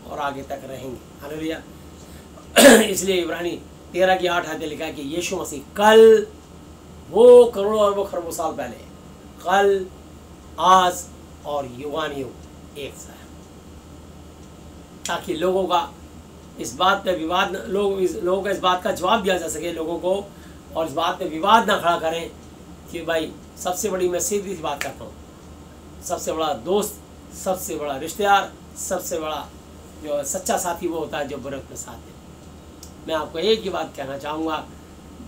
और आगे तक रहेंगे। हालेलुया। इसलिए इब्रानी 13:8 लिखा है कि यीशु मसीह कल, वो करोड़ों अरबों खरबों साल पहले, कल, आज और युगानुयुग एक सा है, ताकि लोगों का इस बात पे विवाद, लोगों का इस बात का जवाब दिया जा सके लोगों को, और इस बात पे विवाद ना खड़ा करें कि भाई सबसे बड़ी, मैं सीधी सी बात करता हूँ, सबसे बड़ा दोस्त, सबसे बड़ा रिश्तेदार, सबसे बड़ा जो सच्चा साथी वो होता है जो बुरे के साथ है। मैं आपको एक ही बात कहना चाहूँगा,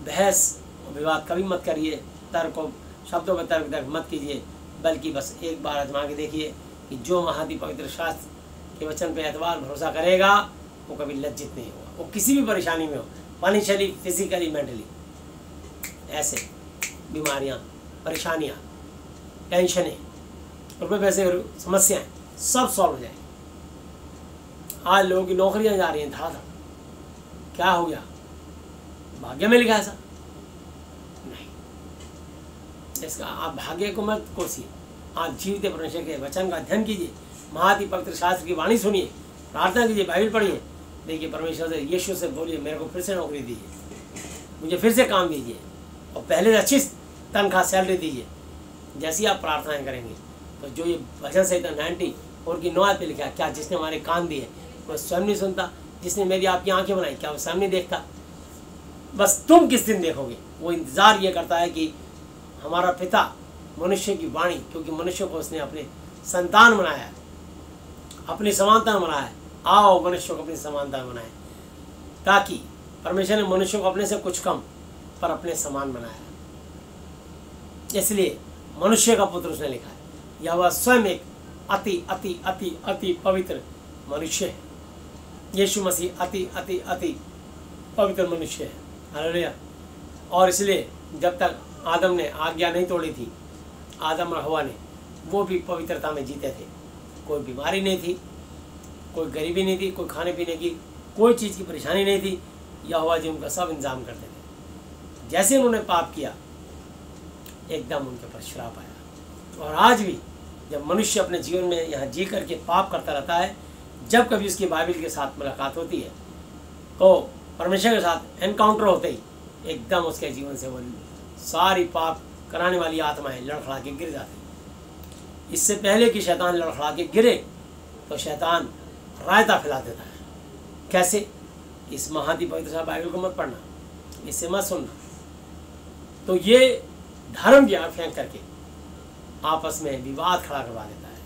बहस विवाद कभी मत करिए, तर्क को शब्दों में तर्क मत कीजिए, बल्कि बस एक बार आजमा के देखिए कि जो महादी पवित्र शास्त्र के वचन पे एतबार भरोसा करेगा वो कभी लज्जित नहीं होगा। वो किसी भी परेशानी में हो, फाइनेंशियली, फिजिकली, मेंटली, ऐसे बीमारियाँ, परेशानियाँ, टेंशनें, रुपये पैसे, समस्याएं सब सॉल्व हो जाएंगी। आज लोगों की नौकरियां जा रही हैं धड़ाधड़, क्या हो गया? भाग्य में लिखा ऐसा नहीं। इसका आप भाग्य को मत कोसिए, आप जीवते परमेश्वर के वचन का अध्ययन कीजिए, महाति पवित्र शास्त्र की वाणी सुनिए, प्रार्थना कीजिए, बाइबल पढ़िए, देखिए परमेश्वर से, यीशु से बोलिए मेरे को फिर से नौकरी दीजिए, मुझे फिर से काम दीजिए, और पहले से अच्छी तनख्वाह सैलरी दीजिए। जैसी आप प्रार्थनाएं करेंगे तो जो ये भजन संहिता 90 और की 9 पे लिखा है, क्या जिसने हमारे कान दिए वो स्वयं नहीं सुनता, जिसने मेरी आपकी आंखें बनाई क्या वो स्वयं नहीं देखता। बस तुम किस दिन देखोगे, वो इंतज़ार ये करता है कि हमारा पिता मनुष्य की वाणी, क्योंकि मनुष्य को उसने अपने संतान बनाया है, अपनी समानता बनाया है। आओ मनुष्य को अपनी समानता बनाए, ताकि परमेश्वर ने मनुष्य को अपने से कुछ कम पर अपने समान बनाया। इसलिए मनुष्य का पुत्र उसने लिखा है। यह वह स्वयं एक अति अति अति अति पवित्र मनुष्य है। यीशु मसीह अति अति अति पवित्र मनुष्य है। हालेलुया। और इसलिए जब तक आदम ने आज्ञा नहीं तोड़ी थी, आदम और हवा ने, वो भी पवित्रता में जीते थे। कोई बीमारी नहीं थी, कोई गरीबी नहीं थी, कोई खाने पीने की कोई चीज़ की परेशानी नहीं थी। यहोवा जी उनका सब इंतजाम करते थे। जैसे उन्होंने पाप किया, एकदम उनके पर श्राप आया। और आज भी जब मनुष्य अपने जीवन में यहाँ जी करके पाप करता रहता है, जब कभी उसकी बाइबल के साथ मुलाकात होती है, तो परमेश्वर के साथ एनकाउंटर होते ही एकदम उसके जीवन से वो सारी पाप कराने वाली आत्माएं लड़खड़ा के गिर जाती। इससे पहले कि शैतान लड़खड़ा के गिरे, तो शैतान रायता फैला देता है। कैसे? इस महादी पवित्र साहब बाइबल को मत पढ़ना, इससे मत सुनना। तो ये धर्म की आग फेंक करके आपस में विवाद खड़ा करवा देता है,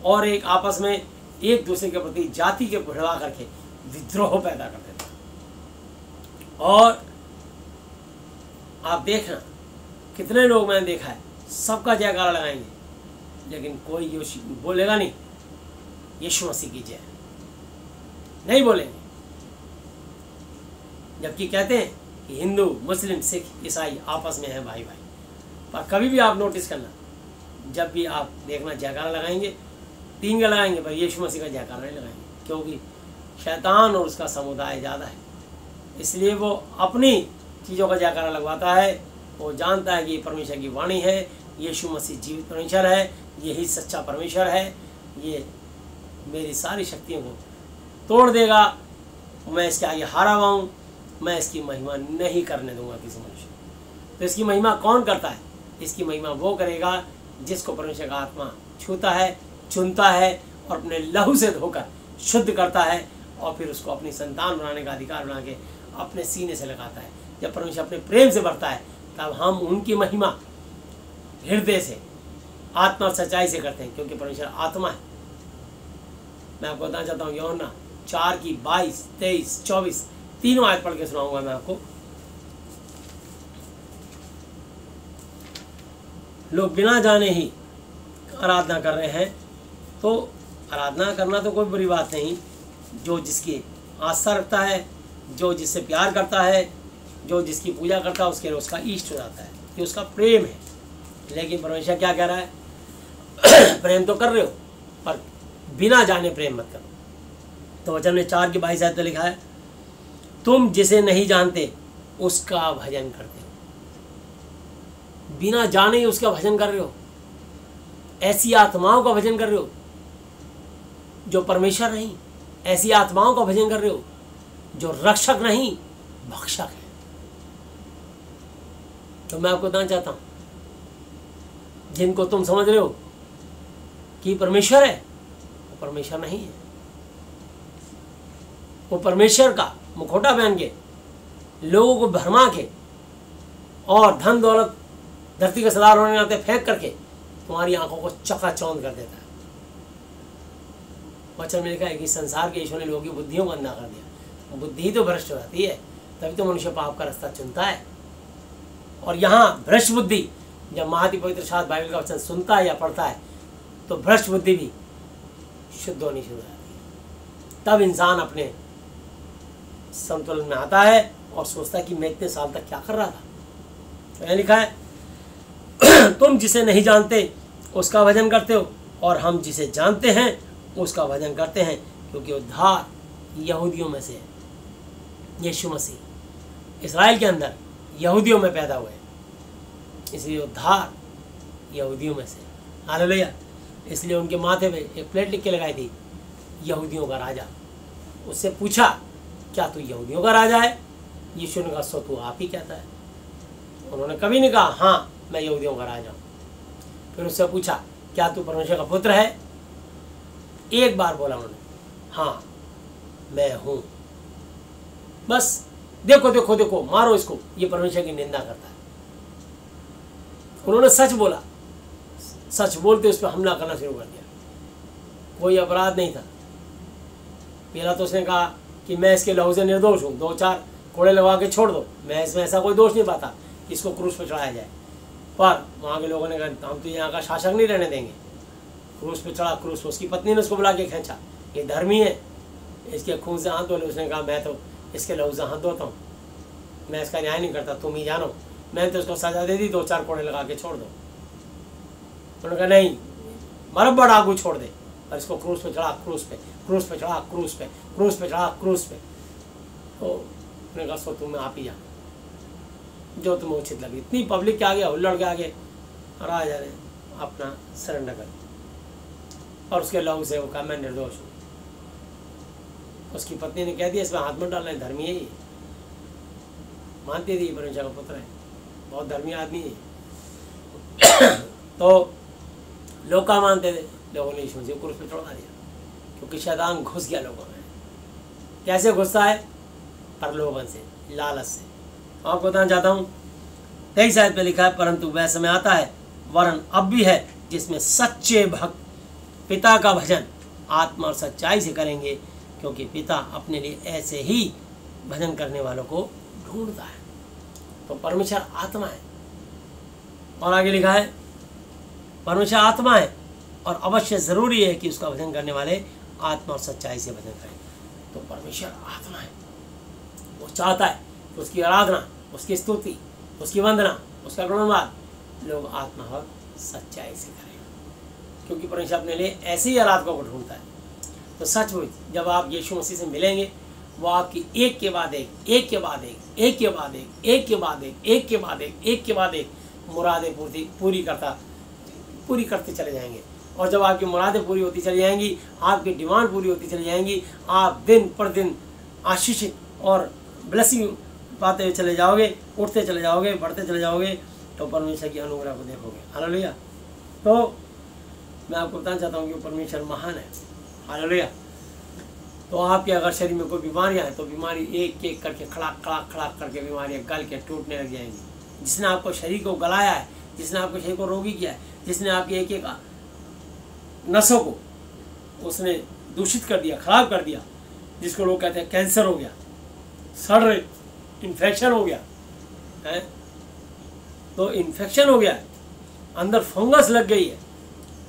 और एक आपस में एक दूसरे के प्रति जाति के बढ़वा करके विद्रोह पैदा कर देता है। और आप देखना, कितने लोग मैंने देखा है, सबका जयकारा लगाएंगे, लेकिन कोई बोलेगा नहीं यीशु मसीह की जय, नहीं बोलेंगे। जबकि कहते हैं कि हिंदू, मुस्लिम, सिख, ईसाई आपस में हैं भाई भाई। पर कभी भी आप नोटिस करना, जब भी आप देखना जयकारा लगाएंगे, तीन का लगाएंगे, पर यीशु मसीह का जयकारा नहीं लगाएंगे, क्योंकि शैतान और उसका समुदाय ज़्यादा है। इसलिए वो अपनी चीज़ों का जयकारा लगवाता है। वो जानता है कि ये परमेश्वर की वाणी है, यीशु मसीह जीवित परमेश्वर है, यही सच्चा परमेश्वर है, ये मेरी सारी शक्तियों को तोड़ देगा, मैं इसके आगे हारा हुआ हूँ, मैं इसकी महिमा नहीं करने दूंगा किसी मनुष्य। तो इसकी महिमा कौन करता है? इसकी महिमा वो करेगा जिसको परमेश्वर का आत्मा छूता है, चुनता है और अपने लहू से धोकर शुद्ध करता है, और फिर उसको अपनी संतान बनाने का अधिकार बना के अपने सीने से लगाता है। जब परमेश्वर अपने प्रेम से भरता है, तब हम उनकी महिमा हृदय से, आत्मा और सच्चाई से करते हैं, क्योंकि परमेश्वर आत्मा है। मैं आपको बताना चाहता हूँ, यूहन्ना 4 की 22, 23, 24 तीनों आयत पढ़ के सुनाऊंगा मैं आपको। लोग बिना जाने ही आराधना कर रहे हैं, तो आराधना करना तो कोई बुरी बात नहीं। जो जिसकी आस्था रखता है, जो जिससे प्यार करता है, जो जिसकी पूजा करता है, उसके लिए उसका इष्ट हो जाता है, ये उसका प्रेम है। लेकिन परमेश्वर क्या कह रहा है? प्रेम तो कर रहे हो, पर बिना जाने प्रेम मत करो। तो वचन में 4 की 22 आयत में लिखा है, तुम जिसे नहीं जानते उसका भजन करते हो। बिना जाने ही उसका भजन कर रहे हो। ऐसी आत्माओं का भजन कर रहे हो जो परमेश्वर नहीं, ऐसी आत्माओं का भजन कर रहे हो जो रक्षक नहीं, भक्षक है। तो मैं आपको बताना चाहता हूं, जिनको तुम समझ रहे हो कि परमेश्वर है, वो परमेश्वर नहीं है। वो परमेश्वर का मुखौटा पहन के, लोगों को भरमा के और धन दौलत धरती के सरदार होने नाते फेंक करके तुम्हारी आंखों को चकाचौंध कर देता है। वचन में लिखा है कि संसार के ईश्वर ने लोगों की बुद्धियों को अंधा कर दिया। बुद्धि ही तो भ्रष्ट हो जाती है, तभी तो मनुष्य पाप का रास्ता चुनता है। और यहाँ भ्रष्ट बुद्धि, जब महाति पवित्र शास्त्र बाइबल का वचन सुनता है या पढ़ता है, तो भ्रष्ट बुद्धि भी शुद्ध होनी शुरू हो जाती है। तब इंसान अपने संतुलन में आता है और सोचता है कि मैं इतने साल तक क्या कर रहा था। तो यहाँ लिखा है, तुम जिसे नहीं जानते उसका भजन करते हो, और हम जिसे जानते हैं उसका भजन करते हैं, क्योंकि उद्धार यहूदियों में से है। यीशु मसीह इस्राएल के अंदर यहूदियों में पैदा हुए, इसलिए उद्धार यहूदियों में से। हालेलुया। इसलिए उनके माथे पे एक प्लेट लिख के लगाई थी, यहूदियों का राजा। उससे पूछा, क्या तू यहूदियों का राजा है? यीशु ने कहा, सो तू आप ही कहता है। उन्होंने कभी नहीं कहा, हाँ मैं यहूदियों का राजा हूँ। फिर उससे पूछा, क्या तू परमेश्वर का पुत्र है? एक बार बोला उन्होंने, हाँ मैं हूँ। बस देखो देखो देखो, मारो इसको, ये परमेश्वर की निंदा करता है। उन्होंने सच बोला, सच बोलते उस पर हमला करना शुरू कर दिया। कोई अपराध नहीं था। पहला तो उसने कहा कि मैं इसके लहू से निर्दोष हूँ, 2-4 कोड़े लगा के छोड़ दो, मैं इसमें ऐसा कोई दोष नहीं पाता, इसको क्रूस पर चढ़ाया जाए। पर वहाँ के लोगों ने कहा हम तो यहाँ का शासक नहीं रहने देंगे। क्रूस पे चढ़ा, क्रूस पे उसकी पत्नी ने उसको बुला के खींचा, ये धर्मी है, इसके खून से हाथ धो ले। उसने कहा मैं तो इसके लहू से हाथ धोता हूँ, मैं इसका न्याय नहीं करता, तुम ही जानो। मैंने तो उसको सजा दे दी, 2-4 कोड़े लगा के छोड़ दो। उन्होंने कहा नहीं, मरब्बा डाकू छोड़ दे, और इसको क्रूस पे चढ़ा, क्रूस पे, क्रूस पे चढ़ा, क्रूस पे, क्रूस पे चढ़ा, क्रूस पे। तो उन्होंने कहा सो तुम आप ही जानो, जो तुम्हें उचित लगे। इतनी पब्लिक के आगे, हुल्लड़ के आगे राजा ने अपना सरेंडर कर दिया और उसके लहू से वो कहा मैं निर्दोष हूँ। उसकी पत्नी ने कह दिया इसमें हाथ मत डालना, धर्मी है ये, मानती थी परमेश्वर का पुत्र है, बहुत धर्मी आदमी है। तो लोग क्या मानते थे, लोगों ने यीशु मसीह को क्रूस पे चढ़ा दिया, क्योंकि शैतान घुस गया लोगों में। कैसे घुसता है? प्रलोभन से, लालच से। आपको बताना चाहता हूँ 23 आयत पे लिखा है, परंतु वह समय आता है, वरन अब भी है, जिसमें सच्चे भक्त पिता का भजन आत्मा और सच्चाई से करेंगे, क्योंकि पिता अपने लिए ऐसे ही भजन करने वालों को ढूंढता है। तो परमेश्वर आत्मा है, और आगे लिखा है परमेश्वर आत्मा है, और अवश्य ज़रूरी है कि उसका भजन करने वाले आत्मा और सच्चाई से भजन करें। तो परमेश्वर आत्मा है, वो चाहता है कि उसकी आराधना, उसकी स्तुति, उसकी वंदना, उसका गुणगान लोग आत्मा और सच्चाई से करें, क्योंकि परमेश्वर अपने लिए ऐसे ही आराधकों को ढूंढता है। तो सचमुच जब आप यीशु मसीह से मिलेंगे, वो आपकी एक के बाद एक, एक के बाद एक, एक के बाद एक, एक के बाद एक, एक के बाद एक, एक के बाद एक मुरादें पूरी करते चले जाएंगे। और जब आपकी मुरादें पूरी होती चली जाएंगी, आपकी डिमांड पूरी होती चली जाएंगी, आप दिन पर दिन आशीषित और ब्लेसिंग पाते हुए चले जाओगे, उठते चले जाओगे, बढ़ते चले जाओगे, तो परमेश्वर की अनुग्रह को देखोगे। हालेलुया। तो मैं आपको बताना चाहता हूँ कि परमेश्वर महान है। हालेलुया। तो आपके अगर शरीर में कोई बीमारियां हैं, तो बीमारी एक एक करके खड़ाक खड़ाक खड़ाक करके बीमारियां गल के टूटने लग जाएंगी। जिसने आपको शरीर को गलाया है, जिसने आपके शरीर को रोगी किया है, जिसने आपकी एक एक नसों को उसने दूषित कर दिया, खराब कर दिया, जिसको लोग कहते हैं कैंसर हो गया, सड़ रही, इन्फेक्शन हो गया है, तो इन्फेक्शन हो गया है, अंदर फंगस लग गई है,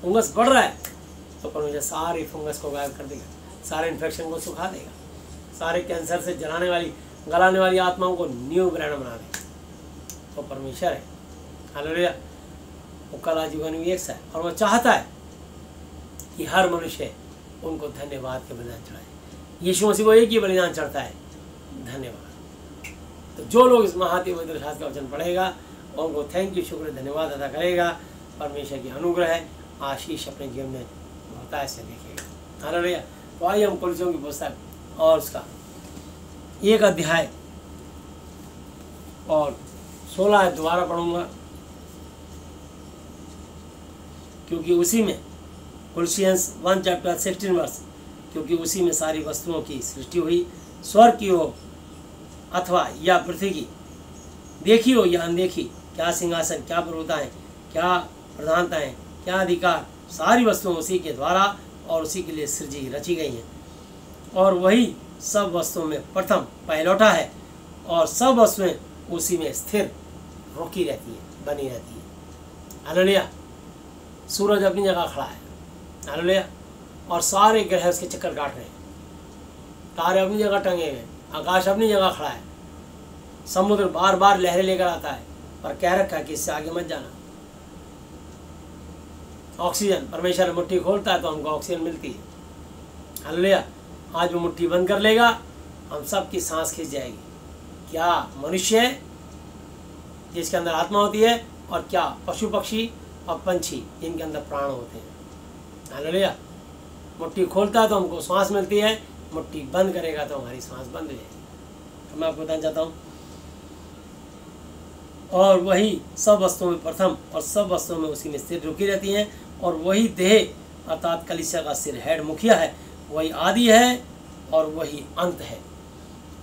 फंगस बढ़ रहा है, तो परमेश्वर सारी फंगस को गायब कर देगा, सारे इन्फेक्शन को सुखा देगा, सारे कैंसर से जलाने वाली गलाने वाली आत्माओं को न्यू ब्रांड बना देगा। तो परमेश्वर है। हालेलुया। वो कला जीवन भी एक सा है, और वो चाहता है कि हर मनुष्य उनको धन्यवाद के बलिदान चढ़ाए। यीशु मसीह को एक ही बलिदान चढ़ता है, धन्यवाद। तो जो लोग इस महाती पवित्र शास्त्र का वचन पढ़ेगा, उनको थैंक यू, शुक्र, धन्यवाद अदा करेगा, परमेश्वर की अनुग्रह है, आशीष अपने जीवन में बहुतायत से देखेगा। हालेलुया। तो आइए हम कुलसियों की पुस्तक और उसका 1 अध्याय और 16 दोबारा पढ़ूंगा, क्योंकि उसी में कुलसियंस 1 चैप्टर 16 वर्स, क्योंकि उसी में सारी वस्तुओं की सृष्टि हुई, स्वर्ग की हो अथवा या पृथ्वी की, देखी हो या अनदेखी, क्या सिंहासन, क्या प्रभुताएं, क्या प्रधानताएं, क्या अधिकार, सारी वस्तुएं उसी के द्वारा और उसी के लिए सृजी रची गई हैं। और वही सब वस्तुओं में प्रथम पहलौठा है, और सब वस्तुएं उसी में स्थिर रुकी रहती हैं, बनी रहती हैं। हालेलुया। सूरज अपनी जगह खड़ा है। हालेलुया। और सारे ग्रह उसके चक्कर काट रहे हैं, तारे अपनी जगह टंगे हुए, आकाश अपनी जगह खड़ा है, समुद्र बार बार लहरें लेकर आता है, पर कह रखा है कि इससे आगे मत जाना। ऑक्सीजन, परमेश्वर मुट्ठी खोलता है तो हमको ऑक्सीजन मिलती है। हालेलुया। आज वो मुट्ठी बंद कर लेगा, हम सब की सांस खिंच जाएगी। क्या मनुष्य है जिसके अंदर आत्मा होती है, और क्या पशु पक्षी और पंछी जिनके अंदर प्राण होते हैं। हालेलुया। मुट्ठी खोलता है तो हमको सांस मिलती है, मुट्ठी बंद करेगा तो हमारी सांस बंद हो जाएगी। तो मैं आपको बताना चाहता हूँ, और वही सब वस्तुओं में प्रथम और सब वस्तुओं में उसी में स्थिर रुकी रहती हैं, और वही देह अर्थात कलीसिया का सिर हेड मुखिया है, वही आदि है और वही अंत है।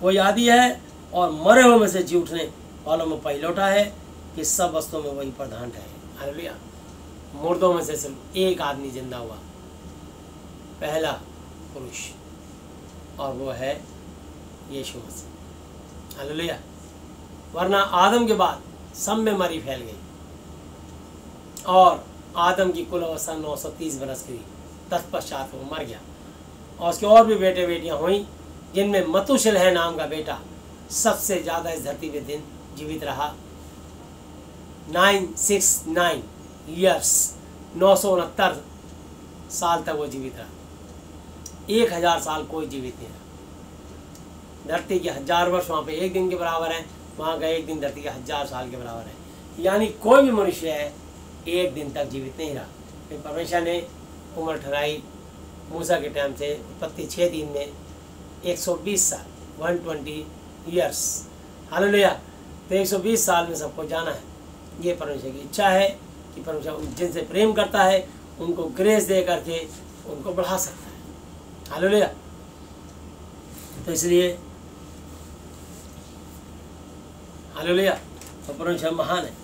वही आदि है और मरे हुए में से जी उठने वालों में पहिलौठा है, कि सब वस्तुओं में वही प्रधान है। हालेलुया। मुर्दों में से सिर्फ एक आदमी जिंदा हुआ, पहला पुरुष, और वो है यीशु मसीह। हालेलुया। वरना आदम के बाद सब में मरी फैल गई और आदम की कुल अवस्था 930 बरस की हुई। तत्पश्चात वो मर गया और उसके और भी बेटे बेटियां हुई, जिनमें मतुशलह नाम का बेटा सबसे ज़्यादा इस धरती पे दिन जीवित रहा। 969 ईयर्स, 969 साल तक वो जीवित रहा। 1000 साल कोई जीवित नहीं रहा। धरती के 1000 वर्ष वहाँ पे एक दिन के बराबर है, वहाँ का एक दिन धरती के 1000 साल के बराबर है। यानी कोई भी मनुष्य है एक दिन तक जीवित नहीं रहा। फिर परमेश्वर ने उम्र ठहराई मूसा के टाइम से, उत्पत्ति 6:3 में 120 साल, 120 ईयर्स। हालेलुया। तो 120 साल में सबको जाना है। ये परमेश्वर की इच्छा है कि परमेश्वर जिनसे प्रेम करता है उनको ग्रेस दे करके उनको बढ़ा सकता है। हालेलुया। तो इसलिए हालेलुया, तो परमेश्वर महान है।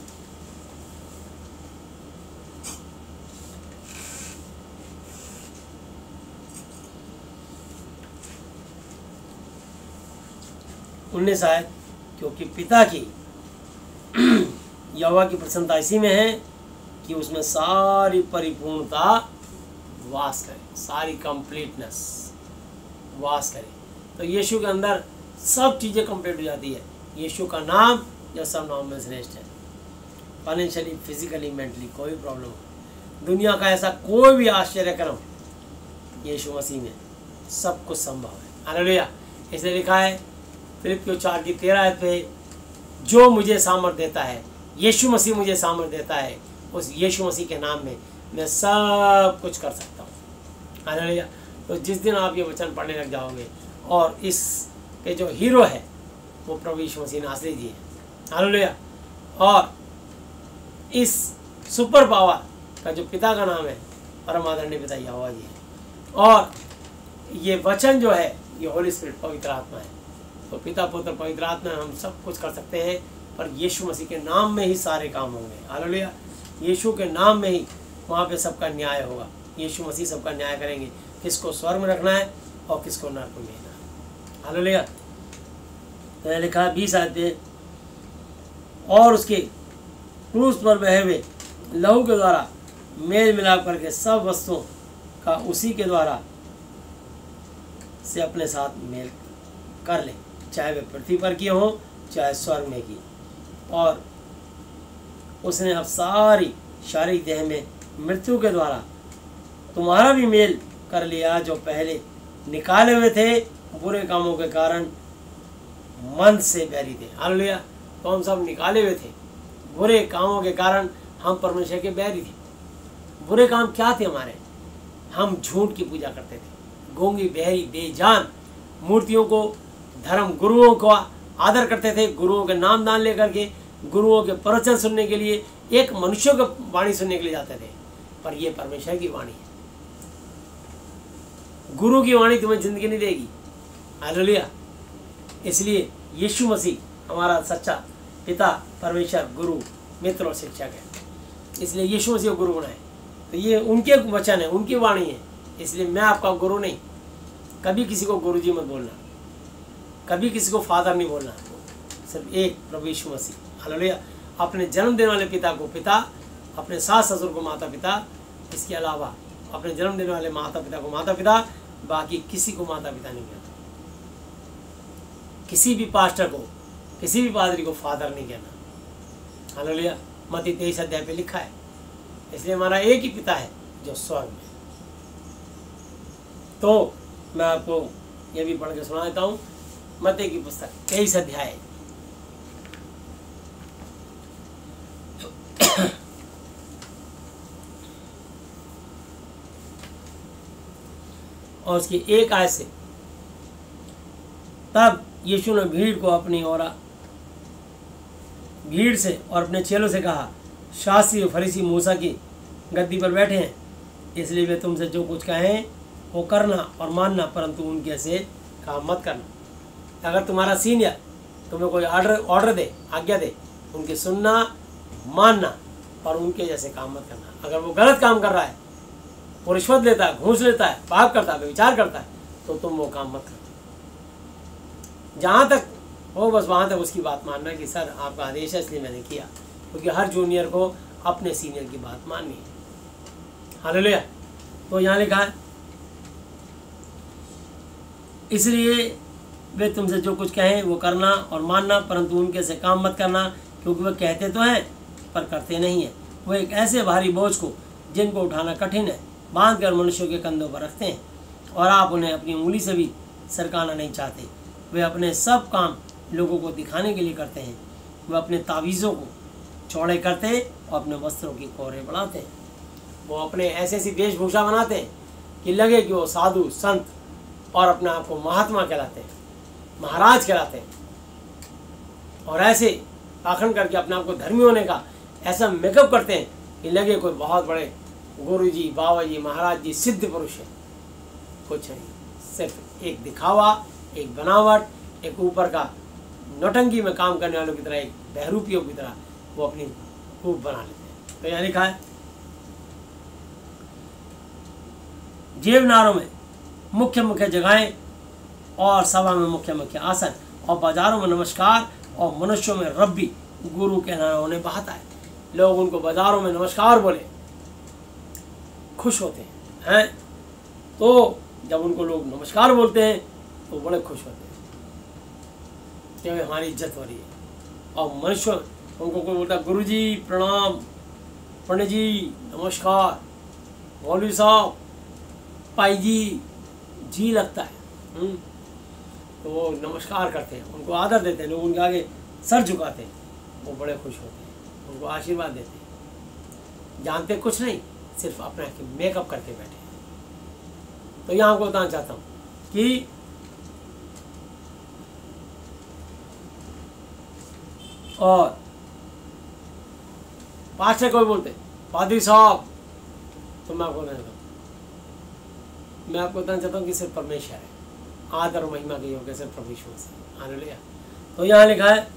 उन्नीस आयत, क्योंकि पिता की यहोवा की प्रसन्नता इसी में है कि उसमें सारी परिपूर्णता वास करे, सारी कंप्लीटनेस वास करे। तो यीशु के अंदर सब चीज़ें कंप्लीट हो जाती है। यीशु का नाम जो सब नाम में श्रेष्ठ है। फाइनेंशियली, फिजिकली, मेंटली कोई प्रॉब्लम हो, दुनिया का ऐसा कोई भी आश्चर्यक्रम यीशु मसीह में सब कुछ संभव है। हालेलुया। इसलिए लिखा है फिलिप्पियों 4:13 पे, जो मुझे सामर्थ देता है, यीशु मसीह मुझे सामर्थ देता है, उस यीशु मसीह के नाम में मैं सब कुछ कर सकता हूँ। हालेलुया। तो जिस दिन आप ये वचन पढ़ने लग जाओगे और इस के जो हीरो है वो प्रभु यीशु मसीह नासरी जी है। हालेलुया। और इस सुपर पावर का जो पिता का नाम है परम आदरणीय पिता यहोवा जी है, और ये वचन जो है ये होली स्पिरिट, पवित्र आत्मा है। तो पिता, पुत्र, पवित्र आत्मा हम सब कुछ कर सकते हैं, पर यीशु मसीह के नाम में ही सारे काम होंगे। हालेलुया। यीशु के नाम में ही वहाँ पे सबका न्याय होगा। यीशु मसीह सबका न्याय करेंगे, किसको स्वर्ग में रखना है और किसको नरक में भेजना है। हालेलुया। तो लिखा 20 आयत पे, और उसके क्रूस पर बहे हुए लहू के द्वारा मेल मिलाप करके सब वस्तुओं का उसी के द्वारा से अपने साथ मेल कर ले, चाहे वे पृथ्वी पर की हो चाहे स्वर्ग में की। और उसने अब सारी शारीरिक देह में मृत्यु के द्वारा तुम्हारा भी मेल कर लिया, जो पहले निकाले हुए थे बुरे कामों के कारण मन से बैरी थे। हालेलुया। तो हम सब निकाले हुए थे बुरे कामों के कारण, हम परमेश्वर के बैरी थे। बुरे काम क्या थे हमारे? हम झूठ की पूजा करते थे, गूंगी, बहरी, बेजान मूर्तियों को, धर्म गुरुओं को आदर करते थे, गुरुओं के नाम दान लेकर के, गुरुओं के प्रवचन सुनने के लिए, एक मनुष्य को वाणी सुनने के लिए जाते थे। पर यह परमेश्वर की वाणी है। गुरु की वाणी तुम्हें जिंदगी नहीं देगी। हालेलुया। इसलिए यीशु मसीह हमारा सच्चा पिता, परमेश्वर, गुरु, मित्र और शिक्षक है। इसलिए यीशु मसीह को गुरु बनाए। तो ये उनके वचन है, उनकी वाणी है। इसलिए मैं आपका गुरु नहीं। कभी किसी को गुरुजी मत बोलना, कभी किसी को फादर नहीं बोलना, सिर्फ एक प्रभु यीशु मसीह। हालेलुया। अपने जन्म देने वाले पिता को पिता, अपने सास ससुर को माता पिता, इसके अलावा अपने जन्म देने वाले माता पिता को माता पिता, बाकी किसी को माता पिता नहीं कहना। किसी भी पास्टर को, किसी भी पादरी को फादर नहीं कहना। हालेलुया। मत्ती 23 अध्याय पे लिखा है। इसलिए हमारा एक ही पिता है जो स्वर्ग में। तो मैं आपको ये भी पढ़ के सुना देता हूँ। मत्ती की पुस्तक 23 अध्याय और उसकी एक आयत से, तब यीशु ने भीड़ से और अपने चेलों से कहा, शास्त्री और फरीसी मूसा की गद्दी पर बैठे हैं, इसलिए वे तुमसे जो कुछ कहें वो करना और मानना, परंतु उनके से काम मत करना। अगर तुम्हारा सीनियर तुम्हें कोई ऑर्डर दे, आज्ञा दे, उनकी सुनना, मानना, और उनके जैसे काम मत करना। अगर वो गलत काम कर रहा है, वो रिश्वत लेता है, घूस लेता है, पाप करता है, विचार करता है, तो तुम वो काम मत करो। जहाँ तक हो बस वहाँ तक उसकी बात मानना कि सर आपका आदेश है इसलिए मैंने किया, क्योंकि हर जूनियर को अपने सीनियर की बात माननी है। हालेलुया। तो यहाँ लिखा है, इसलिए वे तुमसे जो कुछ कहें वो करना और मानना, परंतु उनके से काम मत करना, क्योंकि वे कहते तो हैं पर करते नहीं हैं। वो एक ऐसे भारी बोझ को जिनको उठाना कठिन है बांध कर मनुष्यों के कंधों पर रखते हैं, और आप उन्हें अपनी उंगली से भी सरकाना नहीं चाहते। वे अपने सब काम लोगों को दिखाने के लिए करते हैं। वे अपने तावीज़ों को चौड़े करते हैं और अपने वस्त्रों की कोरे बढ़ाते हैं। वो अपने ऐसी ऐसी वेशभूषा बनाते हैं कि लगे कि वो साधु संत और अपने आप को महात्मा कहलाते हैं, महाराज कहलाते हैं, और ऐसे पाखंड करके अपने आप को धर्मी होने का ऐसा मेकअप करते हैं कि लगे कोई बहुत बड़े गुरु जी, बाबा जी, महाराज जी, सिद्ध पुरुष है। कुछ नहीं, सिर्फ एक दिखावा, एक बनावट, एक ऊपर का नौटंकी में काम करने वालों की तरह, एक बहरूपियों की तरह वो अपनी रूप बना लेते हैं। तो यहाँ लिखा है, जेवनारों में मुख्य मुख्य जगहें और सभा में मुख्य मुख्य आसन और बाजारों में नमस्कार और मनुष्यों में रब्बी गुरु कहना उन्हें बहाता है। लोग उनको बाजारों में नमस्कार बोले खुश होते हैं, तो जब उनको लोग नमस्कार बोलते हैं तो बड़े खुश होते हैं क्योंकि हमारी इज्जत हो रही है। और मनुष्य उनको कोई बोलता है गुरु जी प्रणाम, पंडित जी नमस्कार, मौलवी साहब, पाई जी लगता है, तो वो नमस्कार करते हैं, उनको आदर देते हैं, लोग उनके आगे सर झुकाते हैं, वो बड़े खुश होते हैं, उनको आशीर्वाद देते हैं। जानते कुछ नहीं, सिर्फ अपना मेकअप करके बैठे हैं। तो यहाँ आपको बताना चाहता हूँ कि और पास्टर कोई बोलते पादरी साहब, तो मैं आपको बताना चाहता हूँ कि सिर्फ परमेश्वर है, आदर और महिमा के योग्य सिर्फ परमेश्वर से। हालेलुया। तो यहाँ लिखा है,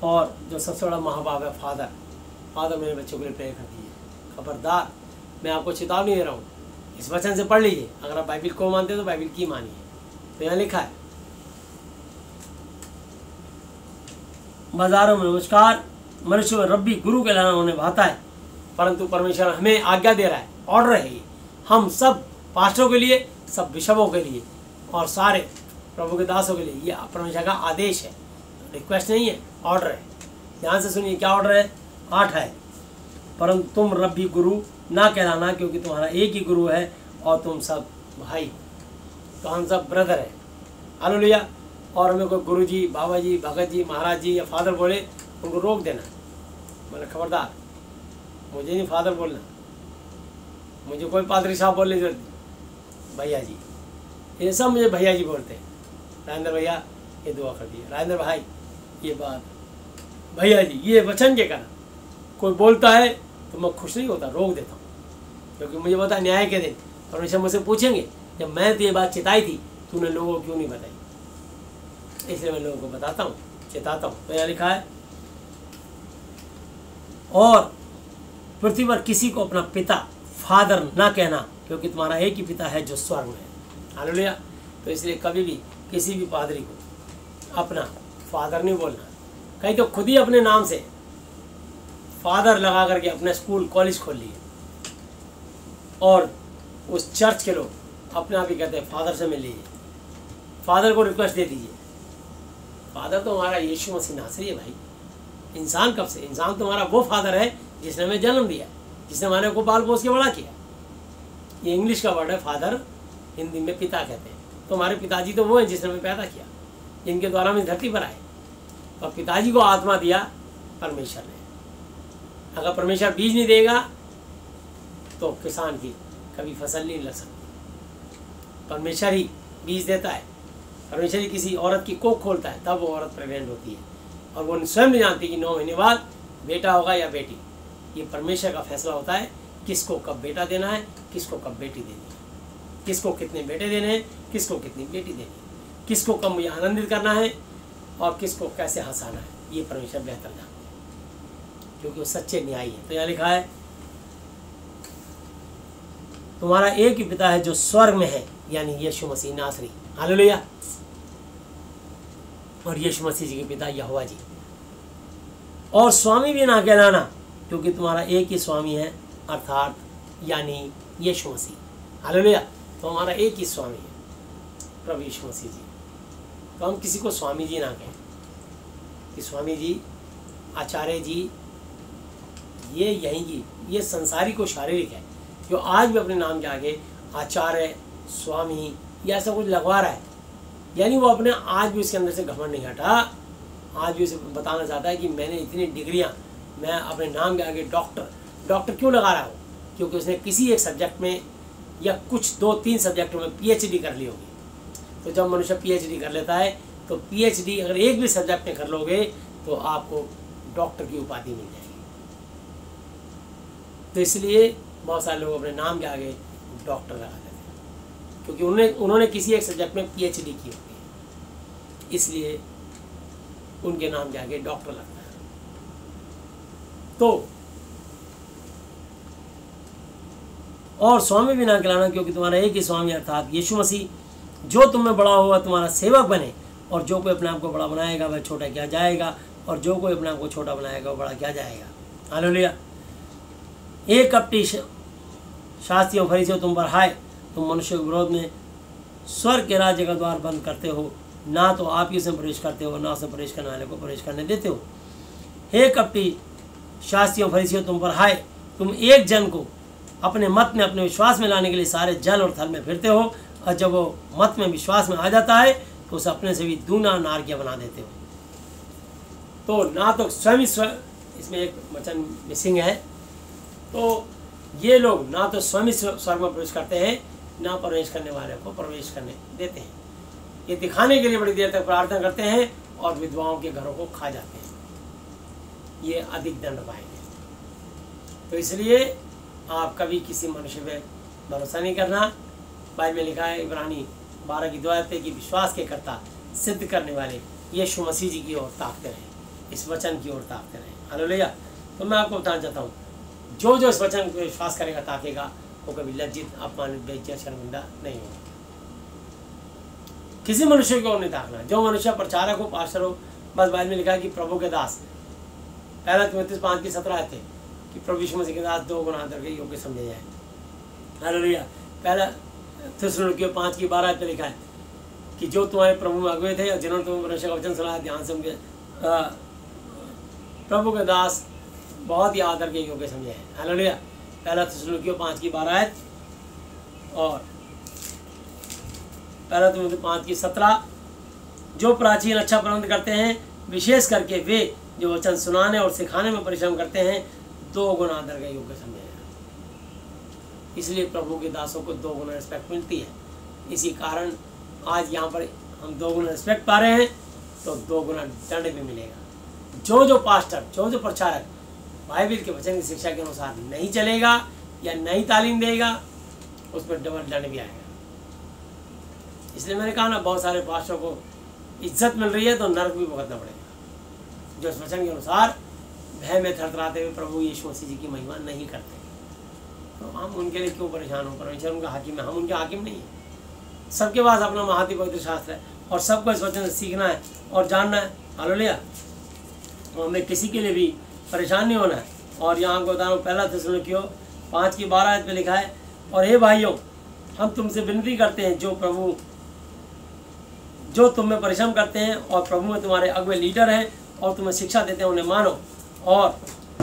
और जो सबसे बड़ा महाभाव है फादर मेरे बच्चों के लिए प्रेयर करती है। खबरदार, मैं आपको चेतावनी दे रहा हूँ, इस वचन से पढ़ लीजिए। अगर आप बाइबिल को मानते हैं तो बाइबिल की मानिए। तो यहाँ लिखा है, बाजारों में नमस्कार, मनुष्य में रब्बी गुरु के लाना उन्हें भाता है, परंतु परमेश्वर हमें आज्ञा दे रहा है, ऑर्डर है ये, हम सब पास्टरों के लिए, सब बिशपों के लिए और सारे प्रभु के दासों के लिए, ये परमेश्वर का आदेश है, रिक्वेस्ट नहीं है, ऑर्डर है। ध्यान से सुनिए क्या ऑर्डर है। 8 है, परंतु तुम रब्बी गुरु ना कहलाना, क्योंकि तुम्हारा एक ही गुरु है और तुम सब भाई, तो हम सब ब्रदर हैं। हालेलुया। और हमें कोई गुरु जी, बाबा जी, भगत जी, महाराज जी या फादर बोले, उनको रोक देना, मतलब खबरदार, मुझे नहीं फादर बोलना, मुझे कोई पादरी साहब बोलने जरूरत नहीं, भैया जी, ये सब मुझे भैया जी बोलते हैं। राजेंद्र भैया ये दुआ कर दिए, राजेंद्र भाई ये बात, भैया जी ये वचन के कारण कोई बोलता है तो मैं खुश नहीं होता, रोक देता हूँ, क्योंकि मुझे पता न्याय के दिन परमेश्वर मुझसे पूछेंगे, जब मैं तो ये बात चिताई थी तूने लोगों को क्यों नहीं बताई, इसलिए मैं लोगों को बताता हूँ, चेताता हूँ। तो यहाँ लिखा है, और पृथ्वी पर किसी को अपना पिता फादर ना कहना, क्योंकि तुम्हारा एक ही पिता है जो स्वर्ग में है। हालेलुया। तो इसलिए कभी भी किसी भी पादरी को अपना फादर नहीं बोलना। कहीं तो खुद ही अपने नाम से फादर लगा करके अपने स्कूल कॉलेज खोल लिए, और उस चर्च के लोग अपने आप ही कहते हैं फादर से मिल लीजिए, फादर को रिक्वेस्ट दे दीजिए। फादर तो हमारा यीशु मसीह नासरी है भाई। इंसान कब से? इंसान तो हमारा वो फादर है जिसने हमें जन्म दिया, जिसने हमारे को पाल पोस के बड़ा किया। ये इंग्लिश का वर्ड है फादर, हिंदी में पिता कहते हैं। तो हमारे पिताजी तो वो हैं जिसने हमें पैदा किया, जिनके द्वारा हम इस धरती पर आए। और पिताजी को आत्मा दिया परमेश्वर ने। अगर परमेश्वर बीज नहीं देगा तो किसान की कभी फसल नहीं लग सकती। परमेश्वर ही बीज देता है, परमेश्वर ही किसी औरत की कोख खोलता है, तब वो औरत प्रेग्नेंट होती है, और वो स्वयं नहीं जानती कि 9 महीने बाद बेटा होगा या बेटी। ये परमेश्वर का फैसला होता है किसको कब बेटा देना है, किसको कब बेटी देनी है, किसको कितने बेटे देने हैं, किसको कितनी बेटी देनी है, किसको कब मुझे आनंदित करना है और किसको कैसे हंसाना है। ये परमेश्वर बेहतर जानते हैं। क्योंकि वो सच्चे न्यायी है। तो यहाँ लिखा है तुम्हारा एक ही पिता है जो स्वर्ग में है, यानी यीशु मसीह नासरी। हालेलुया। और यीशु मसीह जी के पिता यहोवा जी। और स्वामी भी ना कहलाना, क्योंकि तुम्हारा एक ही स्वामी है, अर्थात यानी यीशु मसीह। हालेलुया। तो हमारा एक ही स्वामी है, प्रभु यीशु मसीह जी। तो हम किसी को स्वामी जी ना कहें कि स्वामी जी, आचार्य जी, ये यहीं की, ये संसारी को शारीरिक है जो आज भी अपने नाम के आगे आचार्य, स्वामी या ऐसा कुछ लगवा रहा है, यानी वो अपने आज भी उसके अंदर से घमंड नहीं हटा। आज भी उसे बताना चाहता है कि मैंने इतनी डिग्रियां, मैं अपने नाम के आगे डॉक्टर क्यों लगा रहा हूँ? क्योंकि उसने किसी एक सब्जेक्ट में या कुछ 2-3 सब्जेक्टों में PhD कर ली होगी। तो जब मनुष्य PhD कर लेता है तो PhD अगर एक भी सब्जेक्ट में कर लोगे तो आपको डॉक्टर की उपाधि मिल जाएगी। तो इसलिए बहुत सारे लोग अपने नाम के आगे डॉक्टर लगा देते हैं, क्योंकि उन्होंने किसी एक सब्जेक्ट में PhD की होती है, इसलिए उनके नाम के आगे डॉक्टर लगता है। तो और स्वामी भी ना कहलाना, क्योंकि तुम्हारा एक ही स्वामी अर्थात यीशु मसीह, जो तुम में बड़ा हुआ तुम्हारा सेवक बने। और जो कोई अपने आप को बड़ा बनाएगा वह छोटा किया जाएगा, और जो कोई अपने आप को छोटा बनाएगा वह बड़ा किया जाएगा। हालेलुया। एक कपटी शास्त्रियों फरीसियों तुम पर हाय, तुम मनुष्य के विरोध में स्वर्ग के राज्य का द्वार बंद करते हो, ना तो आप ही से प्रवेश करते हो, ना उसमें प्रवेश करने वाले को प्रवेश करने देते हो। हे कपटी शास्त्रियों फरीसियों तुम पर हाय, तुम एक जन को अपने मत में, अपने विश्वास में लाने के लिए सारे जल और थल में फिरते हो, और जब वो मत में, विश्वास में आ जाता है तो उसे अपने से भी दूना नारकिया बना देते हो। तो ना तो स्वयं, इसमें एक वचन मिसिंग है। तो ये लोग ना तो स्वयं स्वर्ग में प्रवेश करते हैं, ना प्रवेश करने वाले को प्रवेश करने देते हैं। ये दिखाने के लिए बड़ी देर तक प्रार्थना करते हैं और विधवाओं के घरों को खा जाते हैं, ये अधिक दंड पाएंगे। तो इसलिए आप कभी किसी मनुष्य पे भरोसा नहीं करना। बाइबल में लिखा है इब्रानी 12 की 2 आयत की विश्वास के कर्ता, सिद्ध करने वाले यीशु मसीह जी की ओर ताकते रहें, इस वचन की ओर ताकते रहें। हालेलुया। तो मैं आपको बताना चाहता हूँ, जो इस वचन को विश्वास करेगा, ताकेगा, वो कभी लज्जित, अपमानित, बेइज्जत, शर्मिंदा नहीं होगा। किसी मनुष्य की ओर नहीं ताकना। जो मनुष्य प्रचारक हो, पास्टर हो, बस बाइबल में लिखा है कि प्रभु के दास, 1 तिमुथियुस 5 की 17 आयत है कि प्रभु यीशु मसीह के दास 2 गुना आदर के योग्य समझे जाए। हालेलुया। 1 थिस्सलुनीकियों 5 की 12 आयत में लिखा है कि जो तुम्हारे प्रभु में अगुवे थे और जिन्होंने तुम्हें परमेश्वर का वचन सुनाया, ध्यान से उनके प्रभु के दास बहुत ही आदर के योग्य समझे हैं। हालेलुया। 1 थिस्सलुनीकियों 5 की 12 आयत और 1 तिमुथियुस 5 की 17, जो प्राचीन अच्छा प्रबंध करते हैं, विशेष करके वे जो वचन सुनाने और सिखाने में परिश्रम करते हैं, 2 गुना आदर का योग्य समझे हैं। इसलिए प्रभु के दासों को 2 गुना रिस्पेक्ट मिलती है। इसी कारण आज यहाँ पर हम 2 गुना रिस्पेक्ट पा रहे हैं, तो 2 गुना दंड भी मिलेगा। जो पास्टर, जो प्रचारक बाइबल के वचन की शिक्षा के अनुसार नहीं चलेगा या नहीं तालीम देगा, उस पर डबल दंड भी आएगा। इसलिए मैंने कहा ना, बहुत सारे पास्टरों को इज्जत मिल रही है तो नरक भी भुगतना पड़ेगा, जो इस वचन के अनुसार भय में थरथराते हुए प्रभु यीशु मसीह जी की महिमा नहीं करते। तो हम उनके लिए क्यों परेशान हो? परमेश्वर उनका हाकिम है, हम उनके हाकिम नहीं है। सबके पास अपना महाति पवित्र शास्त्र है और सबको इस वचन से सीखना है और जानना है। हालेलुया। तो हमें किसी के लिए भी परेशान नहीं होना है। और यहाँ को बता रहा हूँ, 1 थिस्सलुनीकियों 5 की 12 आयत में लिखा है, और हे भाइयों, हम तुमसे विनती करते हैं, जो तुम में परिश्रम करते हैं और प्रभु में तुम्हारे अगुवे लीडर हैं और तुम्हें शिक्षा देते हैं, उन्हें मानो और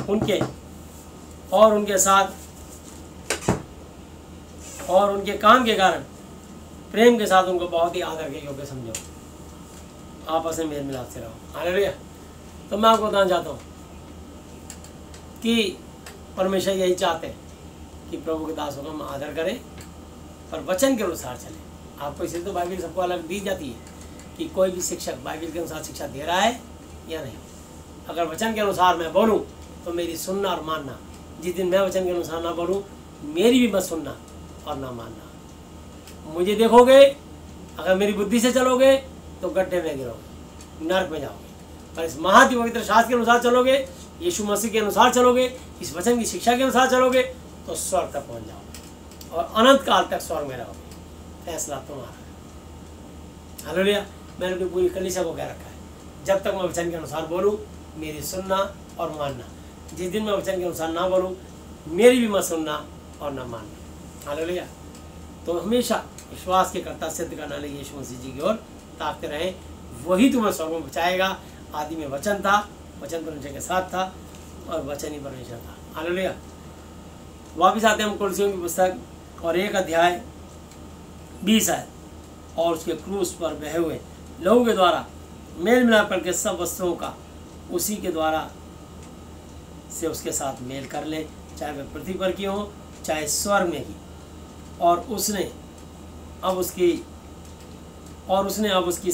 उनके साथ और उनके काम के कारण प्रेम के साथ उनको बहुत ही आदर के योग्य समझो, आपस में मेल मिलाप से रहो। हालेलुया। तो मैं आपको बताना चाहता हूँ कि परमेश्वर यही चाहते हैं कि प्रभु के दासों का हम आदर करें, पर वचन के अनुसार चलें। आपको इसलिए तो बाइबल सबको अलग दी जाती है कि कोई भी शिक्षक बाइबल के अनुसार शिक्षा दे रहा है या नहीं। अगर वचन के अनुसार मैं बोलूँ तो मेरी सुनना और मानना। जिस दिन मैं वचन के अनुसार ना बोलूँ, मेरी भी मत सुनना और ना मानना। मुझे देखोगे, अगर मेरी बुद्धि से चलोगे तो गड्ढे में गिरोगे, नरक में जाओगे। और इस महाति पवित्र शास्त्र के अनुसार चलोगे यीशु मसीह के अनुसार चलोगे, इस वचन की शिक्षा के अनुसार चलोगे तो स्वर्ग तक पहुंच जाओगे और अनंत काल तक स्वर्ग में रहोगे। फैसला तुम्हारा है। हालेलुया। मैंने अपनी पूरी कलीसिया को कह रखा है, जब तक मैं वचन के अनुसार बोलूँ मेरी सुनना और मानना, जिस दिन मैं वचन के अनुसार ना बोलूँ मेरी भी मत सुनना और ना मानना। हालेलुया। तो हमेशा विश्वास के कर्ता सिद्ध करने वाले यीशु मसीह जी की ओर ताकते रहें, वही तुम्हें स्वर्ग में बचाएगा। आदि में वचन था, वचन परमेश्वर के साथ था और वचन ही परमेश्वर था। हालेलुया। वापिस आते हैं हम कुलसियों की पुस्तक और 1 अध्याय 20 आयत। और उसके क्रूस पर बहे हुए लहू के द्वारा मेल मिलाप करके सब वस्तुओं का उसी के द्वारा से उसके साथ मेल कर ले, चाहे वे पृथ्वी पर की हो चाहे स्वर्ग में की। और उसने अब उसकी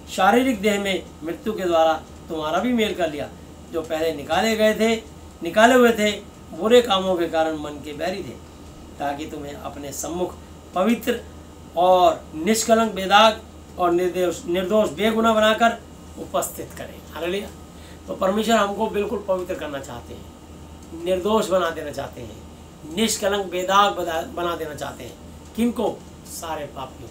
शारीरिक देह में मृत्यु के द्वारा तुम्हारा भी मेल कर लिया, जो पहले निकाले हुए थे बुरे कामों के कारण मन के बैरी थे, ताकि तुम्हें अपने सम्मुख पवित्र और निष्कलंक बेदाग और निर्दोष बेगुनाह बनाकर उपस्थित करें। हालेलुया। तो परमेश्वर हमको बिल्कुल पवित्र करना चाहते हैं, निर्दोष बना देना चाहते हैं, निष्कलंक बेदाग बना देना चाहते हैं। किनको? सारे पापियों।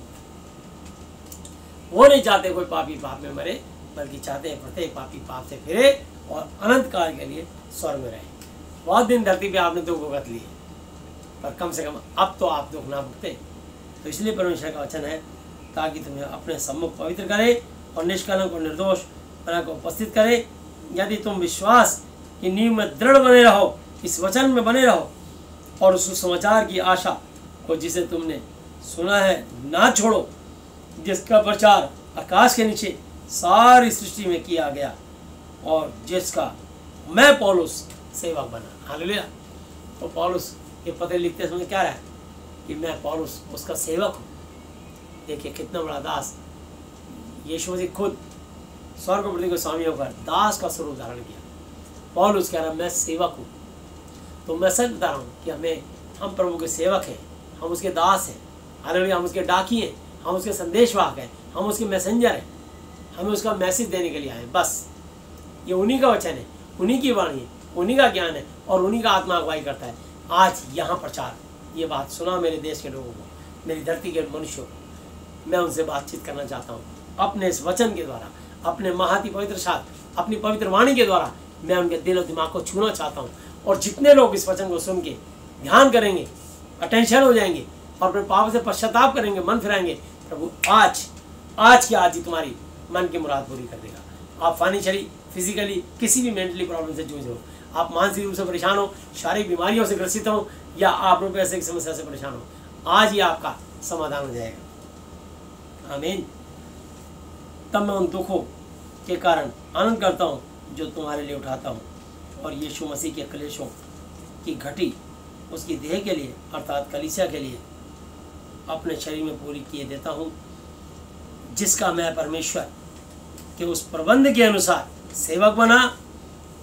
वो नहीं चाहते कोई पापी पाप में मरे, बल्कि चाहते हैं प्रत्येक पापी पाप से फिरे और अनंत काल के लिए स्वर्ग में रहे। बहुत दिन धरती पे आपने दुख भुगत लिए, पर कम से कम अब तो आप दुख ना भुगते। तो इसलिए परमेश्वर का वचन है, ताकि तुम्हें अपने सम्मुख पवित्र करे और निष्कलंक और निर्दोष बनाकर उपस्थित करे। यदि तुम विश्वास की नींव में दृढ़ बने रहो, इस वचन में बने रहो और उस सुसमाचार की आशा को जिसे तुमने सुना है ना छोड़ो, जिसका प्रचार आकाश के नीचे सारी सृष्टि में किया गया और जिसका मैं पौलुस सेवक बना। हालेलुया। तो पौलुस ये पत्र लिखते समय क्या रहा कि मैं पौलुस उसका सेवक हूँ। देखिए कितना बड़ा दास, यीशु मसीह खुद स्वर्ग पृथ्वी को स्वामी होकर दास का स्वरूप धारण किया। पौलुस कह रहा मैं सेवक हूँ। तो मैं सच बता रहा हूँ कि हम प्रभु के सेवक हैं, हम उसके दास हैं। हालेलुया। हम उसके डाकी हैं, हम उसके संदेशवाहक हैं, हम उसके मैसेंजर हैं। हमें उसका मैसेज देने के लिए आए। बस ये उन्हीं का वचन है, उन्हीं की वाणी है, उन्हीं का ज्ञान है और उन्हीं का आत्मा अगुवाई करता है। आज यहाँ प्रचार, ये बात सुना मेरे देश के लोगों को, मेरी धरती के मनुष्यों को, मैं उनसे बातचीत करना चाहता हूँ अपने इस वचन के द्वारा, अपने महाति पवित्र साथ, अपनी पवित्र वाणी के द्वारा। मैं उनके दिल और दिमाग को छूना चाहता हूँ। और जितने लोग इस वचन को सुन के ध्यान करेंगे, अटेंशन हो जाएंगे और अपने पाप से पश्चाताप करेंगे, मन फिराएंगे, प्रभु आज ही तुम्हारी मन की मुराद पूरी कर देगा। आप फाइनेंशियली, फिजिकली, किसी भी मेंटली प्रॉब्लम से जूझ रहे हो, आप मानसिक रूप से परेशान हो, शारीरिक बीमारियों से ग्रसित हो या आप रुपये पैसे की समस्या से परेशान हो, आज ही आपका समाधान हो जाएगा। आमीन। तब मैं उन दुखों के कारण आनंद करता हूँ जो तुम्हारे लिए उठाता हूँ और यीशु मसीह के क्लेशों की घटी उसकी देह के लिए अर्थात कलीसिया के लिए अपने शरीर में पूरी किए देता हूँ, जिसका मैं परमेश्वर के उस प्रबंध के अनुसार सेवक बना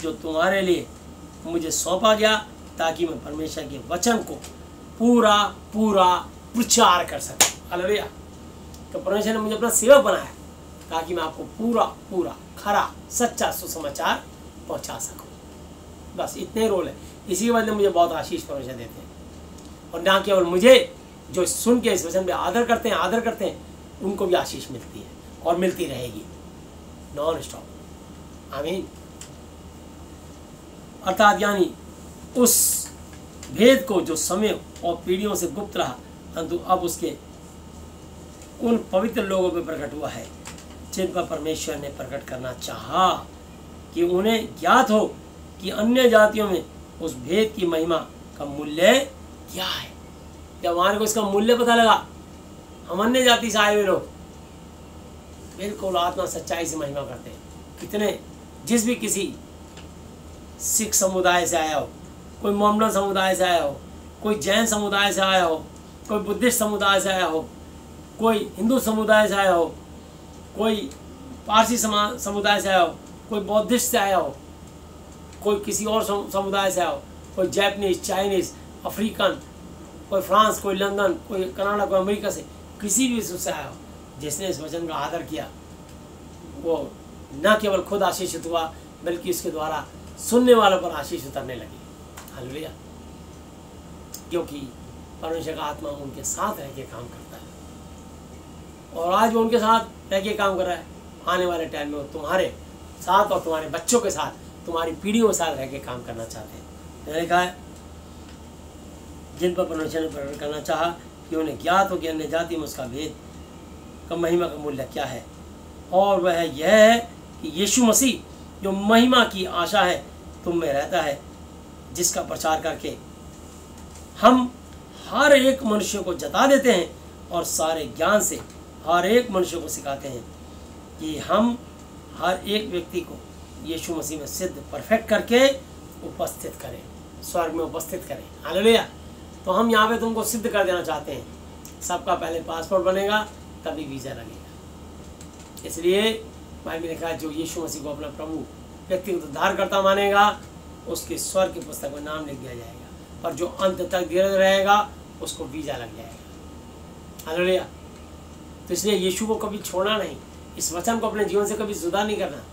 जो तुम्हारे लिए मुझे सौंपा गया, ताकि मैं परमेश्वर के वचन को पूरा प्रचार कर सकूं। हालेलुया। तो परमेश्वर ने मुझे अपना सेवक बनाया ताकि मैं आपको पूरा खरा सच्चा सुसमाचार पहुंचा सकूं। बस इतने रोल है। इसी के बदले मुझे बहुत आशीष परमेश्वर देते हैं और ना केवल मुझे, जो सुन के इस वचन पे आदर करते हैं उनको भी आशीष मिलती है और मिलती रहेगी नॉन स्टॉप। आमीन। अर्थात यानी उस भेद को जो समय और पीढ़ियों से गुप्त रहा, परंतु अब उसके उन पवित्र लोगों पर प्रकट हुआ है जिन पर परमेश्वर ने प्रकट करना चाहा, कि उन्हें ज्ञात हो कि अन्य जातियों में उस भेद की महिमा का मूल्य क्या है। जब हमारे को इसका मूल्य पता लगा, हम अन्य जाति से आए हुए लोग बिल्कुल आत्मा सच्चाई से महिमा करते हैं। कितने, जिस भी किसी सिख समुदाय से आया हो, कोई मोहम्मदन समुदाय से आया हो, कोई जैन समुदाय से आया हो, कोई बुद्धिस्ट समुदाय से आया हो, कोई हिंदू समुदाय से आया हो, कोई पारसी समुदाय से आया हो, कोई बौद्धिस्ट से आया हो, कोई किसी और समुदाय से आया हो, कोई जैपनीज, चाइनीज, अफ्रीकन, कोई फ्रांस, कोई लंदन, कोई कनाडा, कोई अमेरिका से, किसी भी विश्व से आया हो, जिसने इस वचन का आदर किया वो न केवल खुद आशीषित हुआ बल्कि उसके द्वारा सुनने वालों पर आशीष उतरने लगी। हालेलुया। क्योंकि परमेश्वर का आत्मा उनके साथ रह के काम करता है और आज वो उनके साथ रह के काम कर रहा है। आने वाले टाइम में वो तुम्हारे साथ और तुम्हारे बच्चों के साथ, तुम्हारी पीढ़ियों के साथ रह के काम करना चाहते हैं। मैंने लिखा है, जिन पर परमेश्वर ने प्रकट करना चाहा कि उन्हें ज्ञात हो कि अन्य जाति में उसका भेद का महिमा का मूल्य क्या है, और वह यह है कि यीशु मसीह जो महिमा की आशा है तुम में रहता है, जिसका प्रचार करके हम हर एक मनुष्य को जता देते हैं और सारे ज्ञान से हर एक मनुष्य को सिखाते हैं कि हम हर एक व्यक्ति को यीशु मसीह में सिद्ध परफेक्ट करके उपस्थित करें, स्वर्ग में उपस्थित करें। हालेलुया। तो हम यहाँ पे तुमको सिद्ध कर देना चाहते हैं। सबका पहले पासपोर्ट बनेगा, तभी वीज़ा लगेगा। इसलिए बाइबल में लिखा है, जो यीशु मसीह को अपना प्रभु व्यक्तिगत उद्धारकर्ता मानेगा उसके स्वर्ग की पुस्तक में नाम लिख दिया जाएगा, और जो अंत तक धीरज रहेगा उसको वीज़ा लग जाएगा। हालेलुया। तो इसलिए यीशु को कभी छोड़ना नहीं, इस वचन को अपने जीवन से कभी जुदा नहीं करना।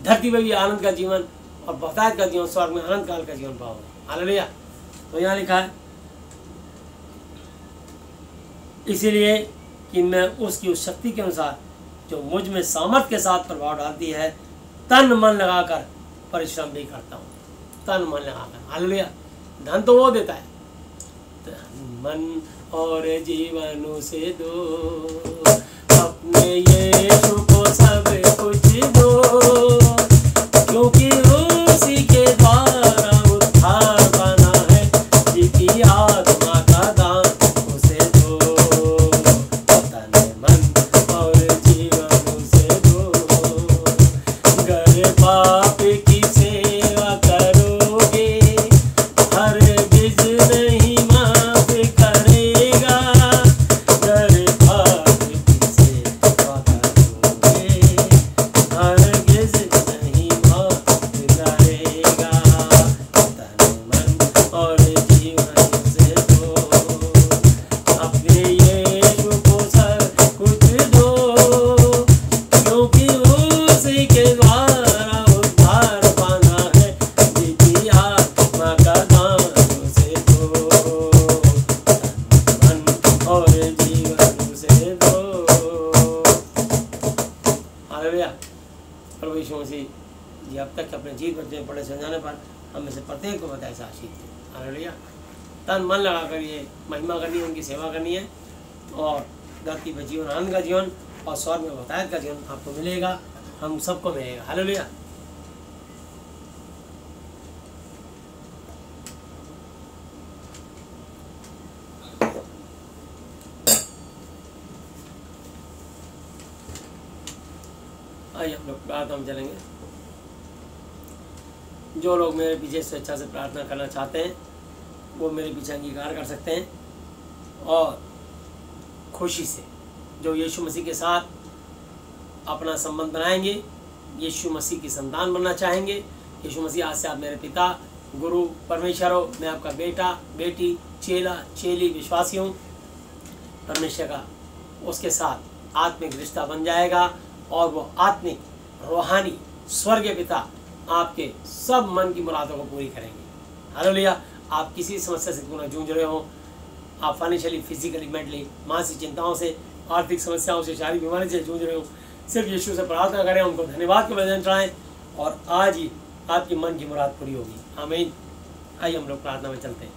धरती में भी आनंद का जीवन और बहुतायत का जीवन, स्वर्ग में अनंत काल का जीवन पाओगे। हालेलुया। तो यहाँ लिखा है, इसीलिए कि मैं उसकी उस शक्ति के अनुसार जो मुझ में सामर्थ के साथ प्रभाव डालती है, तन मन लगाकर परिश्रम भी करता हूँ। तन मन लगाकर। हालेलुया। धन तो वो देता है, तन मन और जीवन से दो, अपने यीशु को सब कुछ दो, क्योंकि उसी के द्वारा उद्धार बना है, जिसकी आत्मा का दान उसे दो। तन मन और जीवन उसे दो, गर पाप की सेवा करोगे, हरगिज़ नहीं माफ करेगा। गर पाप की सेवा करोगे, हरगिज़ नहीं माफ करेगा। तन मन और जीवन से दो, अपने यीशु को सब कुछ दो, क्योंकि उसी के द्वारा उद्धार पाना है, जिसकी आत्मा का दान उसे दो। तन मन और जीवन उसे दो। हालेलुया। प्रभु यीशु मसीह जी अब तक अपने जीवन में पढ़े समझाने पर हम में से प्रत्येक को बताए से आशीष दें। हालेलुया। तन मन लगाकर ये महिमा करनी है, उनकी सेवा करनी है, और धरती पर जीवन, आनंद का जीवन और स्वर्ग में बहुतायत का जीवन आपको मिलेगा, हम सबको मिलेगा। हालेलुया। आइए हम लोग प्रार्थना में चलेंगे। जो लोग मेरे पीछे स्वेच्छा से प्रार्थना करना चाहते हैं वो मेरे पीछे अंगीकार कर सकते हैं, और खुशी से जो यीशु मसीह के साथ अपना संबंध बनाएंगे, यीशु मसीह की संतान बनना चाहेंगे। यीशु मसीह आज से आप मेरे पिता, गुरु, परमेश्वर हो, मैं आपका बेटा, बेटी, चेला, चेली, विश्वासी हूँ। परमेश्वर का उसके साथ आत्मिक रिश्ता बन जाएगा, और वो आत्मिक, रूहानी, स्वर्गीय पिता आपके सब मन की मुरादों को पूरी करेंगे। हालेलुया। आप किसी समस्या से क्यों न जूझ रहे हो, आप फाइनेंशियली, फिजिकली, मेंटली, मानसिक चिंताओं से, आर्थिक समस्याओं से, शारीरिक बीमारी से जूझ रहे हो, सिर्फ यीशु से प्रार्थना करें, उनको धन्यवाद के भजन चढ़ाएं, और आज ही आपकी मन की मुराद पूरी होगी। आमीन। आइए हम लोग प्रार्थना में चलते हैं।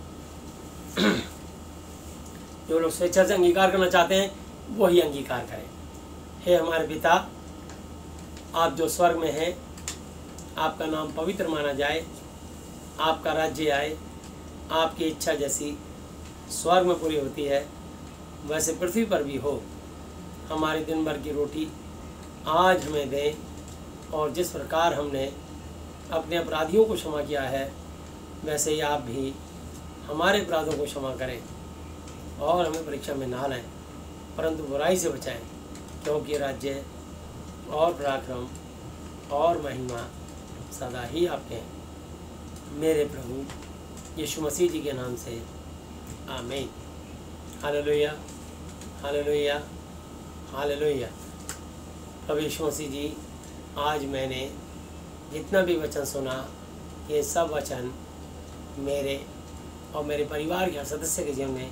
जो लोग स्वेच्छा से अंगीकार करना चाहते हैं वही अंगीकार करें। हे हमारे पिता, आप जो स्वर्ग में हैं, आपका नाम पवित्र माना जाए, आपका राज्य आए, आपकी इच्छा जैसी स्वर्ग में पूरी होती है वैसे पृथ्वी पर भी हो। हमारी दिन भर की रोटी आज हमें दें, और जिस प्रकार हमने अपने अपराधियों को क्षमा किया है वैसे ही आप भी हमारे अपराधों को क्षमा करें, और हमें परीक्षा में ना लाएं, परंतु बुराई से बचाएं, क्योंकि राज्य और पराक्रम और महिमा सदा ही आपके हैं। मेरे प्रभु यीशु मसीह जी के नाम से आमीन। हालेलुया, हालेलुया, हालेलुया। प्रभु यीशु मसीह जी, आज मैंने जितना भी वचन सुना, ये सब वचन मेरे और मेरे परिवार के हर सदस्य के जीवन में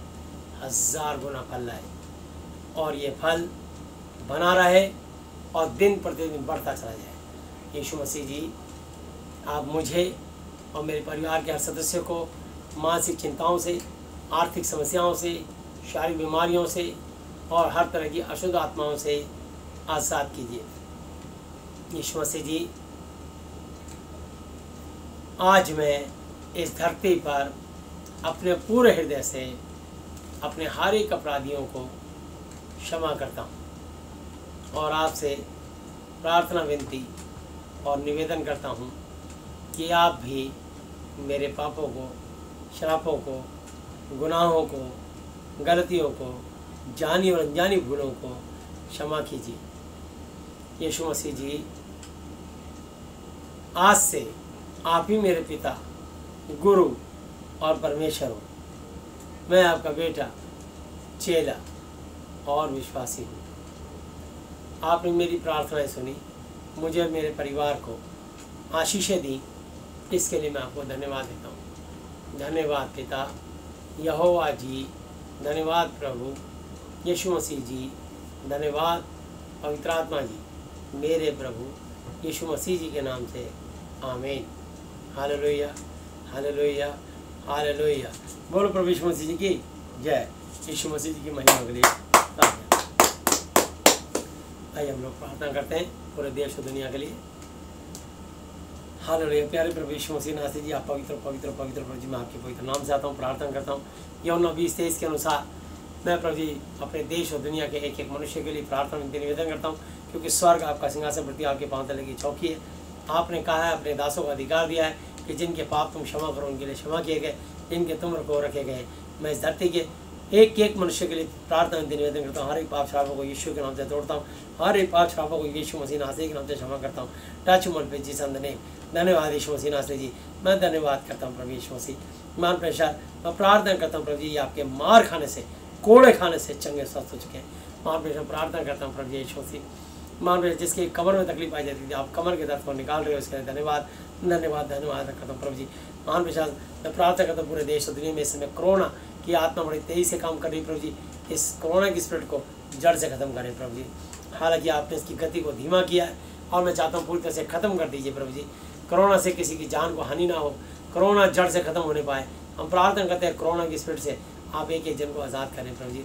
1000 गुना फल लाए और ये फल बना रहे और दिन प्रतिदिन बढ़ता चला जाए। यीशु मसीह जी, आप मुझे और मेरे परिवार के हर सदस्य को मानसिक चिंताओं से, आर्थिक समस्याओं से, शारीरिक बीमारियों से और हर तरह की अशुद्ध आत्माओं से आज़ाद कीजिए। यीशु मसीह जी, आज मैं इस धरती पर अपने पूरे हृदय से अपने हर एक अपराधियों को क्षमा करता हूँ और आपसे प्रार्थना, विनती और निवेदन करता हूँ कि आप भी मेरे पापों को, श्रापों को, गुनाहों को, गलतियों को, जानी और अनजानी भूलों को क्षमा कीजिए। यीशु मसीह जी, आज से आप ही मेरे पिता, गुरु और परमेश्वर हो। मैं आपका बेटा, चेला और विश्वासी हूँ। आपने मेरी प्रार्थनाएं सुनी, मुझे और मेरे परिवार को आशीषें दी, इसके लिए मैं आपको धन्यवाद देता हूँ। धन्यवाद पिता यहोवा जी, धन्यवाद प्रभु यीशु मसीह जी, धन्यवाद पवित्र आत्मा जी, मेरे प्रभु यीशु मसीह जी के नाम से आमीन। हालेलुया, हालेलुया, हालेलुया। बोलो प्रभु यीशु मसीह जी की जय। यीशु मसीह जी की महिमा के लिए आइए हम लोग प्रार्थना करते हैं पूरे देश और दुनिया के लिए। हालेलुया। प्यारे प्रभु यीशु मसीह नासरी जी, आप पवित्र पवित्र पवित्र प्रभु जी, मैं आपके पवित्र नाम से आता हूँ, प्रार्थना करता हूँ। यूहन्ना 20:23 के अनुसार मैं प्रभु जी अपने देश और दुनिया के एक एक मनुष्य के लिए प्रार्थना निवेदन करता हूँ, क्योंकि स्वर्ग आपका सिंहासन पृथ्वी आपके पांव तले की चौकी है। आपने कहा है, अपने दासों का अधिकार दिया है कि जिनके पाप तुम क्षमा करो उनके लिए क्षमा किए गए, जिनके तुम रखो रखे गए। मैं इस धरती के एक एक मनुष्य के लिए प्रार्थना निवेदन करता हूँ। हर एक पाप श्रापों को यीशु के नाम से तोड़ता हूँ, हर एक पाप श्रापों को यीशु मसीह नासरी के नाम से क्षमा करता हूँ। टच मन पे जी संदने। धन्यवाद यीशु मसीह नासरी जी, मैं धन्यवाद करता हूँ प्रभु यीशु मसीह। मान प्रेशर मैं प्रार्थना करता हूँ प्रभु जी, आपके मार खाने से, कोड़े खाने से चंगे स्वस्थ हो चुके हैं। मान प्रेशर प्रार्थना करता हूँ प्रभु यीशु मसीह। मान प्रेशर जिसकी कमर में तकलीफ आई जाती थी, आप कमर के दर्द को निकाल रहे हो, इसके लिए धन्यवाद धन्यवाद धन्यवाद करता हूँ प्रभु जी। मान प्रेशर मैं प्रार्थना करता हूँ पूरे देश और दुनिया में इस समय कोरोना की आत्मा बड़ी तेजी से काम कर रही प्रभु जी। इस कोरोना की स्पिरिट को जड़ से खत्म करें प्रभु जी। हालांकि आपने इसकी गति को धीमा किया है और मैं चाहता हूँ पूरी तरह से खत्म कर दीजिए प्रभु जी। कोरोना से किसी की जान को हानि ना हो, कोरोना जड़ से खत्म होने पाए। हम प्रार्थना करते हैं कोरोना की स्पिरिट से आप एक एक जन को आज़ाद करें प्रभु जी।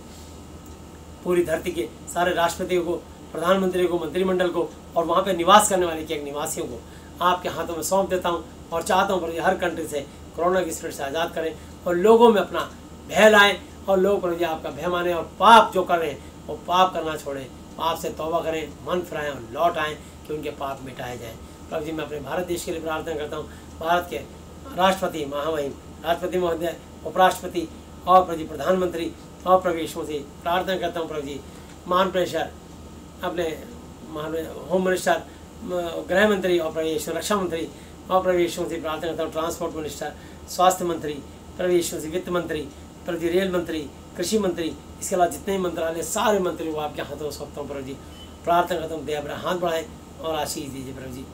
पूरी धरती के सारे राष्ट्रपतियों को, प्रधानमंत्री को, मंत्रिमंडल को और वहाँ पे निवास करने वाले के निवासियों को आपके हाथों में सौंप देता हूँ और चाहता हूँ प्रभु जी हर कंट्री से कोरोना की स्पिरिट से आज़ाद करें और लोगों में अपना भय लाएँ और लोग प्रभु जी आपका भय माने और पाप जो कर रहे हैं वो पाप करना छोड़ें, पाप से तौबा करें, मन फिराएं और लौट आएँ कि उनके पाप मिटाए जाएँ। प्रभु जी मैं अपने भारत देश के लिए प्रार्थना करता हूँ। भारत के राष्ट्रपति महामहिम राष्ट्रपति महोदय, उपराष्ट्रपति और प्रभु जी प्रधानमंत्री और प्रभु यीशु मसीह प्रार्थना करता हूँ प्रभु जी। मान प्रेशर अपने होम मिनिस्टर, गृह मंत्री और प्रभु यीशु रक्षा मंत्री और प्रभु यीशु मसीह प्रार्थना करता हूँ। ट्रांसपोर्ट मिनिस्टर, स्वास्थ्य मंत्री प्रभु यीशु मसीह, वित्त मंत्री प्रभु जी, रेल मंत्री, कृषि मंत्री, इसके अलावा जितने मंत्रालय सारे मंत्री को आपके हाथों में सौंपता हूँ प्रभु जी। प्रार्थना करता हूँ दया अपना हाथ बढ़ाएं और आशीष दीजिए प्रभु जी।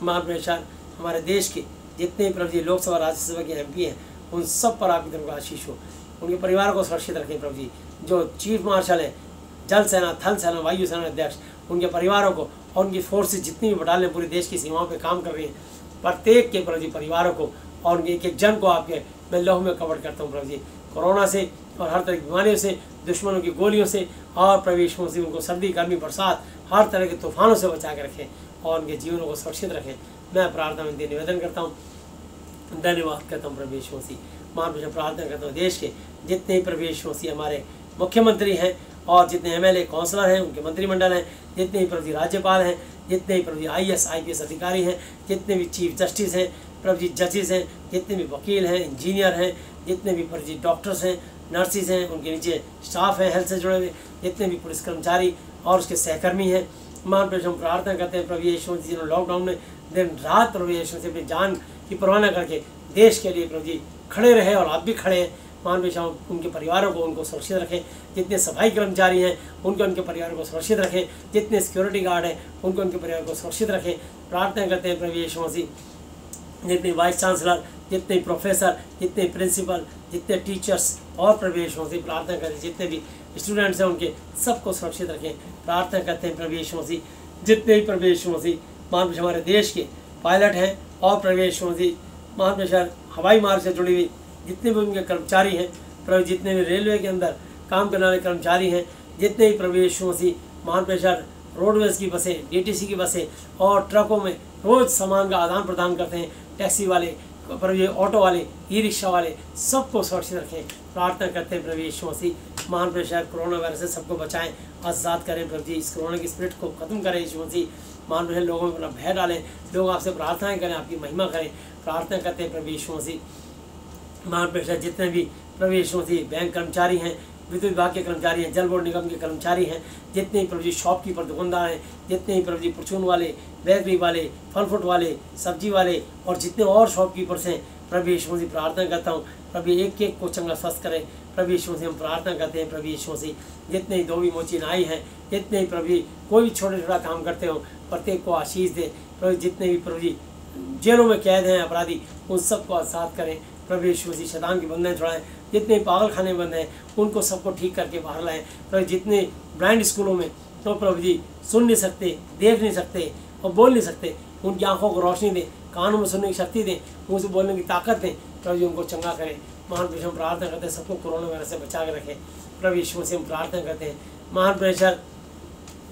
मान प्रेशर हमारे देश के जितने प्रभु जी लोकसभा राज्यसभा के MP हैं उन सब पर आपकी तरफ आशीष हो, उनके परिवार को सुरक्षित रखें प्रभु जी। जो चीफ मार्शल है, जल सेना, थल सेना, वायु सेना अध्यक्ष, उनके परिवारों को और उनकी फोर्सेज जितनी भी बटालियन पूरे देश की सीमाओं पे काम कर रही हैं, प्रत्येक के प्रभु जी परिवारों को और उनके एक एक जन को आपके मैं लहू में कवर करता हूँ प्रभु जी। कोरोना से और हर तरह की बीमारियों से, दुश्मनों की गोलियों से और प्रभु यीशु मसीह उनको सर्दी, गर्मी, बरसात, हर तरह के तूफानों से बचा के रखें और उनके जीवनों को सुरक्षित रखें। मैं प्रार्थना में निवेदन करता हूँ, धन्यवाद करता हूँ प्रभु यीशु मसीह। मान मुझे प्रार्थना करता हूँ देश के जितने प्रभु यीशु मसीह हमारे मुख्यमंत्री हैं और जितने MLA काउंसलर हैं, उनके मंत्रिमंडल हैं, जितने भी प्रभु जी राज्यपाल हैं, जितने भी प्रभु जी IAS IPS अधिकारी हैं, जितने भी चीफ जस्टिस हैं, प्रभु जी जजेस हैं, जितने भी वकील हैं, इंजीनियर हैं, जितने भी प्रभु जी डॉक्टर्स हैं, नर्सिस हैं, उनके नीचे स्टाफ हैं हेल्थ से जुड़े हुए, जितने भी पुलिस कर्मचारी और उसके सहकर्मी हैं। मान प्रभु हम प्रार्थना करते हैं प्रभु यीशु मसीह जिन्होंने लॉकडाउन में दिन रात प्रभु यीशु मसीह अपनी जान की परवाह न करके देश के लिए प्रभु जी खड़े रहे और आप भी खड़े हैं। हमेशा उनके परिवारों को उनको सुरक्षित रखें। जितने सफाई कर्मचारी हैं उनके उनके परिवारों को सुरक्षित रखें। जितने सिक्योरिटी गार्ड हैं उनको उनके परिवार को सुरक्षित रखें। प्रार्थना करते हैं प्रभु यीशु मसीह, जितने वाइस चांसलर, जितने प्रोफेसर, जितने प्रिंसिपल, जितने टीचर्स और प्रभु यीशु मसीह प्रार्थना करते हैं जितने भी स्टूडेंट्स हैं उनके सबको सुरक्षित रखें। प्रार्थना करते हैं प्रभु यीशु मसीह, जितने भी प्रभु यीशु मसीह महान हमारे देश के पायलट हैं और प्रभु यीशु मसीह महान हवाई मार्ग से जुड़ी हुई जितने भी उनके कर्मचारी हैं प्रभु, जितने भी रेलवे के अंदर काम करने वाले कर्मचारी हैं, जितने भी प्रभु यीशु मसीह महान रोडवेज की बसें, डीटीसी की बसें और ट्रकों में रोज़ सामान का आदान प्रदान करते हैं, टैक्सी वाले, प्रभु ऑटो वाले, ई रिक्शा वाले, सबको सुरक्षित रखें। प्रार्थना करते हैं प्रभु यीशु मसीह महान कोरोना वायरस से सबको बचाएं, आज़ाद करें प्रभु जी, इस कोरोना की स्पिरिट को खत्म करें यीशु मसीह। महान लोगों में अपना भय डालें, लोग आपसे प्रार्थनाएं करें, आपकी महिमा करें। प्रार्थना करते हैं प्रभु यीशु मसीह महान जितने भी प्रभु यीशु मसीह बैंक कर्मचारी हैं, विद्युत विभाग के कर्मचारी हैं, जल बोर्ड निगम के कर्मचारी हैं, जितने ही प्रभु जी शॉपकीपर दुकानदार हैं, जितने ही प्रभु जी परचून वाले, बेकरी वाले, फल फ्रूट वाले, सब्जी वाले और जितने और शॉपकीपर्स हैं प्रभु यीशु मसीह प्रार्थना करता हूँ प्रभु एक एक को चंगा स्वस्थ करें। प्रभु यीशु मसीह हम प्रार्थना करते हैं प्रभु यीशु मसीह, जितने ही धोबी मोची नाई हैं, जितने ही प्रभु कोई भी छोटा छोटा काम करते हो प्रत्येक को आशीष दे प्रभु। जितने भी प्रभु जी जेलों में कैद हैं अपराधी उन सबको आज़ाद करें प्रभु यीशु मसीह। शैतान की बंधन छुड़ाएं, जितने पागल खाने बंद हैं उनको सबको ठीक करके बाहर लाएं प्रभु। जितने ब्लाइंड स्कूलों में तो प्रभु जी सुन नहीं सकते, देख नहीं सकते और बोल नहीं सकते, उनकी आंखों को रोशनी दें, कानों में सुनने की शक्ति दें, मुँह से बोलने की ताकत दें प्रभु जी, उनको चंगा करें। महान प्रभु हम प्रार्थना करते हैं सबको कोरोना वायरस से बचा के रखें प्रभु यीशु मसीह। हम प्रार्थना करते हैं महान प्रेशर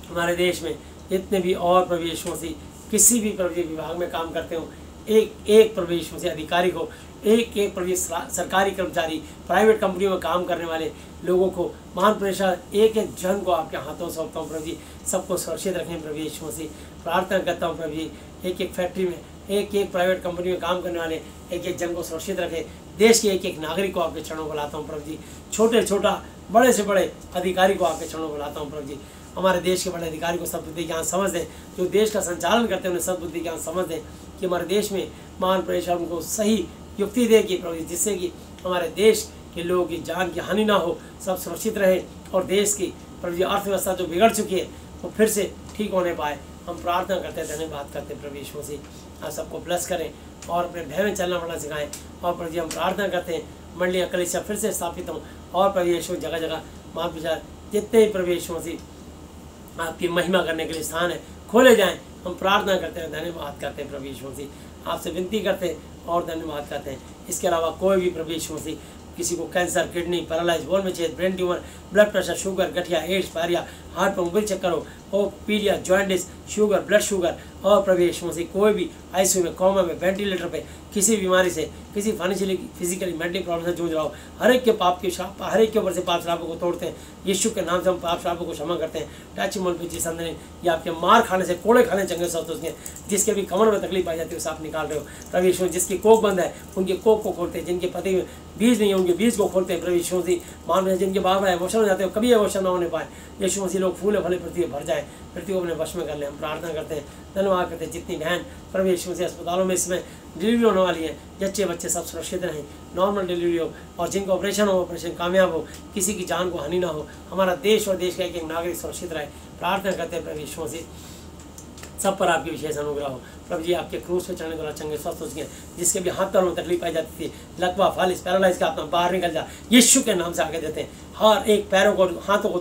हमारे देश में जितने भी और प्रभु यीशु मसीह किसी भी प्रभु जी विभाग में काम करते हो, एक एक प्रभु यीशु मसीह अधिकारी को, एक एक प्रभु सरकारी कर्मचारी, प्राइवेट कंपनियों में काम करने वाले लोगों को, महान प्रेशर एक एक जन को आपके हाथों सौंपता हूँ प्रभु जी, सबको सुरक्षित रखें प्रभु यीशु मसीह। प्रार्थना करता हूँ प्रभु जी एक एक फैक्ट्री में, एक एक प्राइवेट कंपनी में काम करने वाले एक एक जन को सुरक्षित रखें। देश के एक एक नागरिक को आपके चरणों को लाता हूँ प्रभु जी, छोटे छोटा बड़े से बड़े अधिकारी को आपके चरणों को लाता हूँ प्रभु जी। हमारे देश के बड़े अधिकारी को सब बुद्धि ज्ञान समझ दें, जो देश का संचालन करते हैं उन्हें सब बुद्धि ज्ञान समझ दें कि हमारे देश में महान प्रेशर उनको सही युक्ति दे कि प्रभु जिससे कि हमारे देश के लोगों की जान की हानि ना हो, सब सुरक्षित रहे और देश की प्रभु जी अर्थव्यवस्था जो बिगड़ चुकी है वो फिर से ठीक होने पाए। हम प्रार्थना करते हैं, धन्यवाद करते हैं प्रभु यीशु मसीह। आप सबको ब्लेस करें और अपने भय में चलना बढ़ना सिखाएं। और प्रभु जी हम प्रार्थना करते हैं मंडलियाँ कलीसिया फिर से स्थापित हों और प्रभु यीशु जगह जगह महान प्रचार जितने ही प्रभु यीशु मसीह आपकी महिमा करने के लिए स्थान है खोले जाएं। हम प्रार्थना करते हैं, धन्यवाद करते हैं प्रभु यीशु मसीह। आपसे विनती करते हैं और धन्यवाद करते हैं। इसके अलावा कोई भी प्रभु यीशु मसीह किसी को कैंसर, किडनी, पैरालाइज, बोन में छेद, brain tumour, blood pressure, sugar, गठिया, एड्स, पायरिया, हार्ट पर मोबाइल चक्कर हो, पीलिया, जॉइंटिस, शुगर, ब्लड शुगर और प्रभु यीशु मसीह कोई भी आईसीयू में, कोमा में, वेंटिलेटर पे किसी बीमारी से, किसी फाइनेंशियली, फिजिकली, मेंटली प्रॉब्लम से जूझ रहा हो, हर एक के पाप के श्राप, हर एक के ऊपर से पाप श्रापों को तोड़ते हैं। यीशु के नाम से हम पाप श्रापों को क्षमा करते हैं। टच मोल पे जिस अंदर या आपके मार खाने से, कोड़े खाने चंगे सौत उसके जिसके भी कमर में तकलीफ पाई जाती है उसे आप निकाल रहे हो प्रभु यीशु। जिसकी कोख बंद है उनके कोख को खोलते हैं, जिनके पति में बीज नहीं है उनके बीज को खोलते हैं प्रभु यीशु मसीह। मान रहे जिनके बाहर इमोशन हो जाते हो कभी इमोशन ना होने पाए यीशु मसीह, लोग फूले फले पृथ्वी भर जाए, पृथ्वी को अपने वश में कर ले। हम प्रार्थना करते हैं, धन्यवाद करते हैं जितनी बहन प्रभु यीशु मसीह अस्पतालों में इसमें डिलीवरी होने वाली है, जच्चे बच्चे सब सुरक्षित रहें, नॉर्मल डिलीवरी हो और जिनको ऑपरेशन हो ऑपरेशन कामयाब हो, किसी की जान को हानि ना हो, हमारा देश और देश का एक एक नागरिक सुरक्षित रहे। प्रार्थना करते हैं प्रभु यीशु मसीह सब पर आपकी विशेष अनुग्रह हो प्रभु जी। आपके क्रूस पे चढ़ने वाला चंगे स्वस्थ हो गए, जिसके भी हाथ पैरों में तकलीफ पाई जाती थी, लकवा, फालिस, पैरालाइज का आत्मा बाहर निकल जा यीशु के नाम से आगे देते हैं। हर एक पैरों को, हाथों को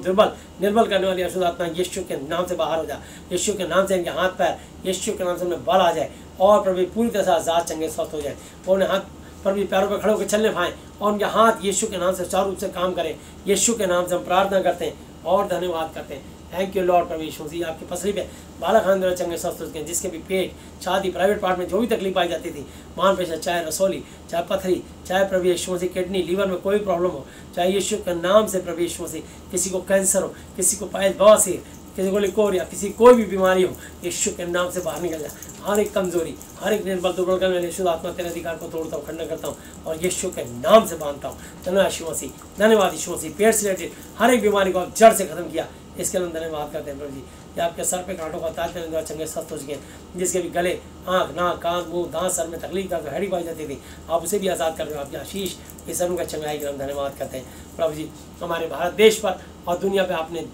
निर्बल करने वाली अशुद्ध आत्मा यीशु के नाम से बाहर हो जा। यीशु के नाम से इनके हाथ पैर यीशु के नाम से उन्हें बल आ जाए और प्रभु पूरी तरह से आजाद चंगे स्वस्थ हो जाए। वो उन्हें हाथ प्रभु पैरों पर खड़े होकर चलने पाएँ और उनके हाथ यीशु के नाम से सुचारू रूप से काम करें। यीशु के नाम से हम प्रार्थना करते हैं और धन्यवाद करते हैं। थैंक यू लॉर्ड प्रभु यीशु मसीह। आपकी पसली पे बाला खान द्वारा चंगे स्वस्थ हो गए, जिसके भी पेट, छाती, प्राइवेट पार्ट में जो भी तकलीफ पाई जाती थी, मान प्रेशर, चाहे रसोली, चाहे पथरी, चाहे प्रभु यीशु मसीह किडनी, लीवर में कोई प्रॉब्लम हो, चाहे यीशु के नाम से प्रभु यीशु मसीह किसी को कैंसर हो, किसी को पाइल्स, बवासीर, किसी को लिकोरिया, किसी कोई भी बीमारी हो, यीशु के नाम से बाहर निकल जाए। हर एक कमजोरी, हर एक निर्बल दुर्बल का मैं यीशु आत्मा तेरे अधिकार को तोड़ता हूँ, खंडन करता हूँ और यीशु के नाम से बांधता हूँ। धन्यवाद यीशु मसीह, धन्यवाद यीशु मसीह। पेट से रिलेटेड हर एक बीमारी को आप जड़ से खत्म किया, इसके लिए धन्यवाद करते हैं प्रभु जी। या आपके सर पे कांटों का ताज देने द्वारा चंगे स्वस्थ हो चुके हैं। जिसके भी गले, आँख, नाक, कान, मुंह, दांत, सर में तकलीफ था, हड्डी पाई जाती थी, आप उसे भी आज़ाद कर दो। आपकी आशीष इस सरों का चंगाई के हम धन्यवाद करते हैं प्रभु जी। हमारे भारत देश पर और दुनिया पर आपने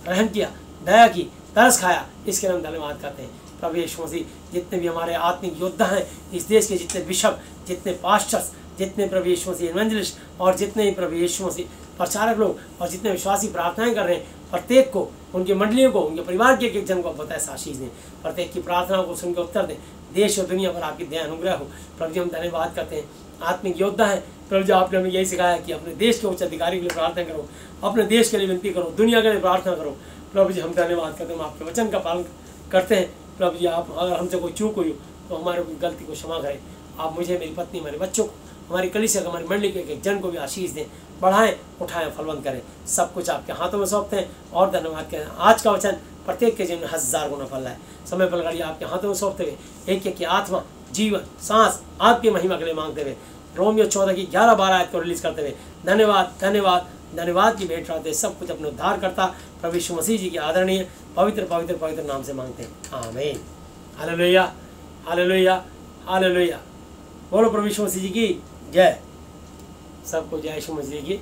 रहम किया, दया की, तरस खाया, इसके लिए हम धन्यवाद करते हैं प्रभु यीशु मसीह। जितने भी हमारे आत्मिक योद्धा हैं इस देश के, जितने बिशप, जितने पास्टर्स, जितने प्रभु यीशु मसीह इवेंजलिस्ट और जितने ही प्रभु यीशु मसीह प्रचारक लोग और जितने विश्वासी प्रार्थनाएं कर रहे हैं, प्रत्येक को, उनकी मंडलियों को, उनके परिवार के एक जन को बताए आशीष दें, प्रत्येक की प्रार्थनाओं को सुनकर उत्तर दें। देश और दुनिया पर आपकी दया अनुग्रह हो प्रभु जी। हम धन्यवाद करते हैं। आत्मिक योद्धा है प्रभु जी, आपने हमें यही सिखाया कि अपने देश के उच्च अधिकारी के लिए प्रार्थना करो, अपने देश के लिए विनती करो, दुनिया के लिए प्रार्थना करो प्रभु जी। हम धन्यवाद करते हैं, हम आपके वचन का पालन करते हैं प्रभु जी। आप अगर हमसे कोई चूक हुई तो हमारे गलती को क्षमा करें। आप मुझे, मेरी पत्नी, हमारे बच्चों को, हमारी कलीसिया, हमारी मंडली के एक जन को भी आशीष दें, बढ़ाएं, उठाएं, फलवंत करें। सब कुछ आपके हाथों में सौंपते हैं और धन्यवाद करें। आज का वचन प्रत्येक के जीवन में 1000 गुना फल है। समय पर गाड़ी आपके हाथों में सौंपते हुए एक एक की आत्मा, जीवन, सांस आपकी महिमा के लिए मांगते हुए रोमियो 14 की 11-12 आयत को रिलीज करते हुए धन्यवाद धन्यवाद धन्यवाद की भेंट चढ़ाते, सब कुछ अपने उद्धार करता प्रभु यीशु मसीह जी की आदरणीय पवित्र पवित्र पवित्र नाम से मांगते हैं, आमीन। हालेलुया हालेलुया हालेलुया। बोलो प्रभु यीशु मसीह जी की जय। सबको जय यीशु मसीह की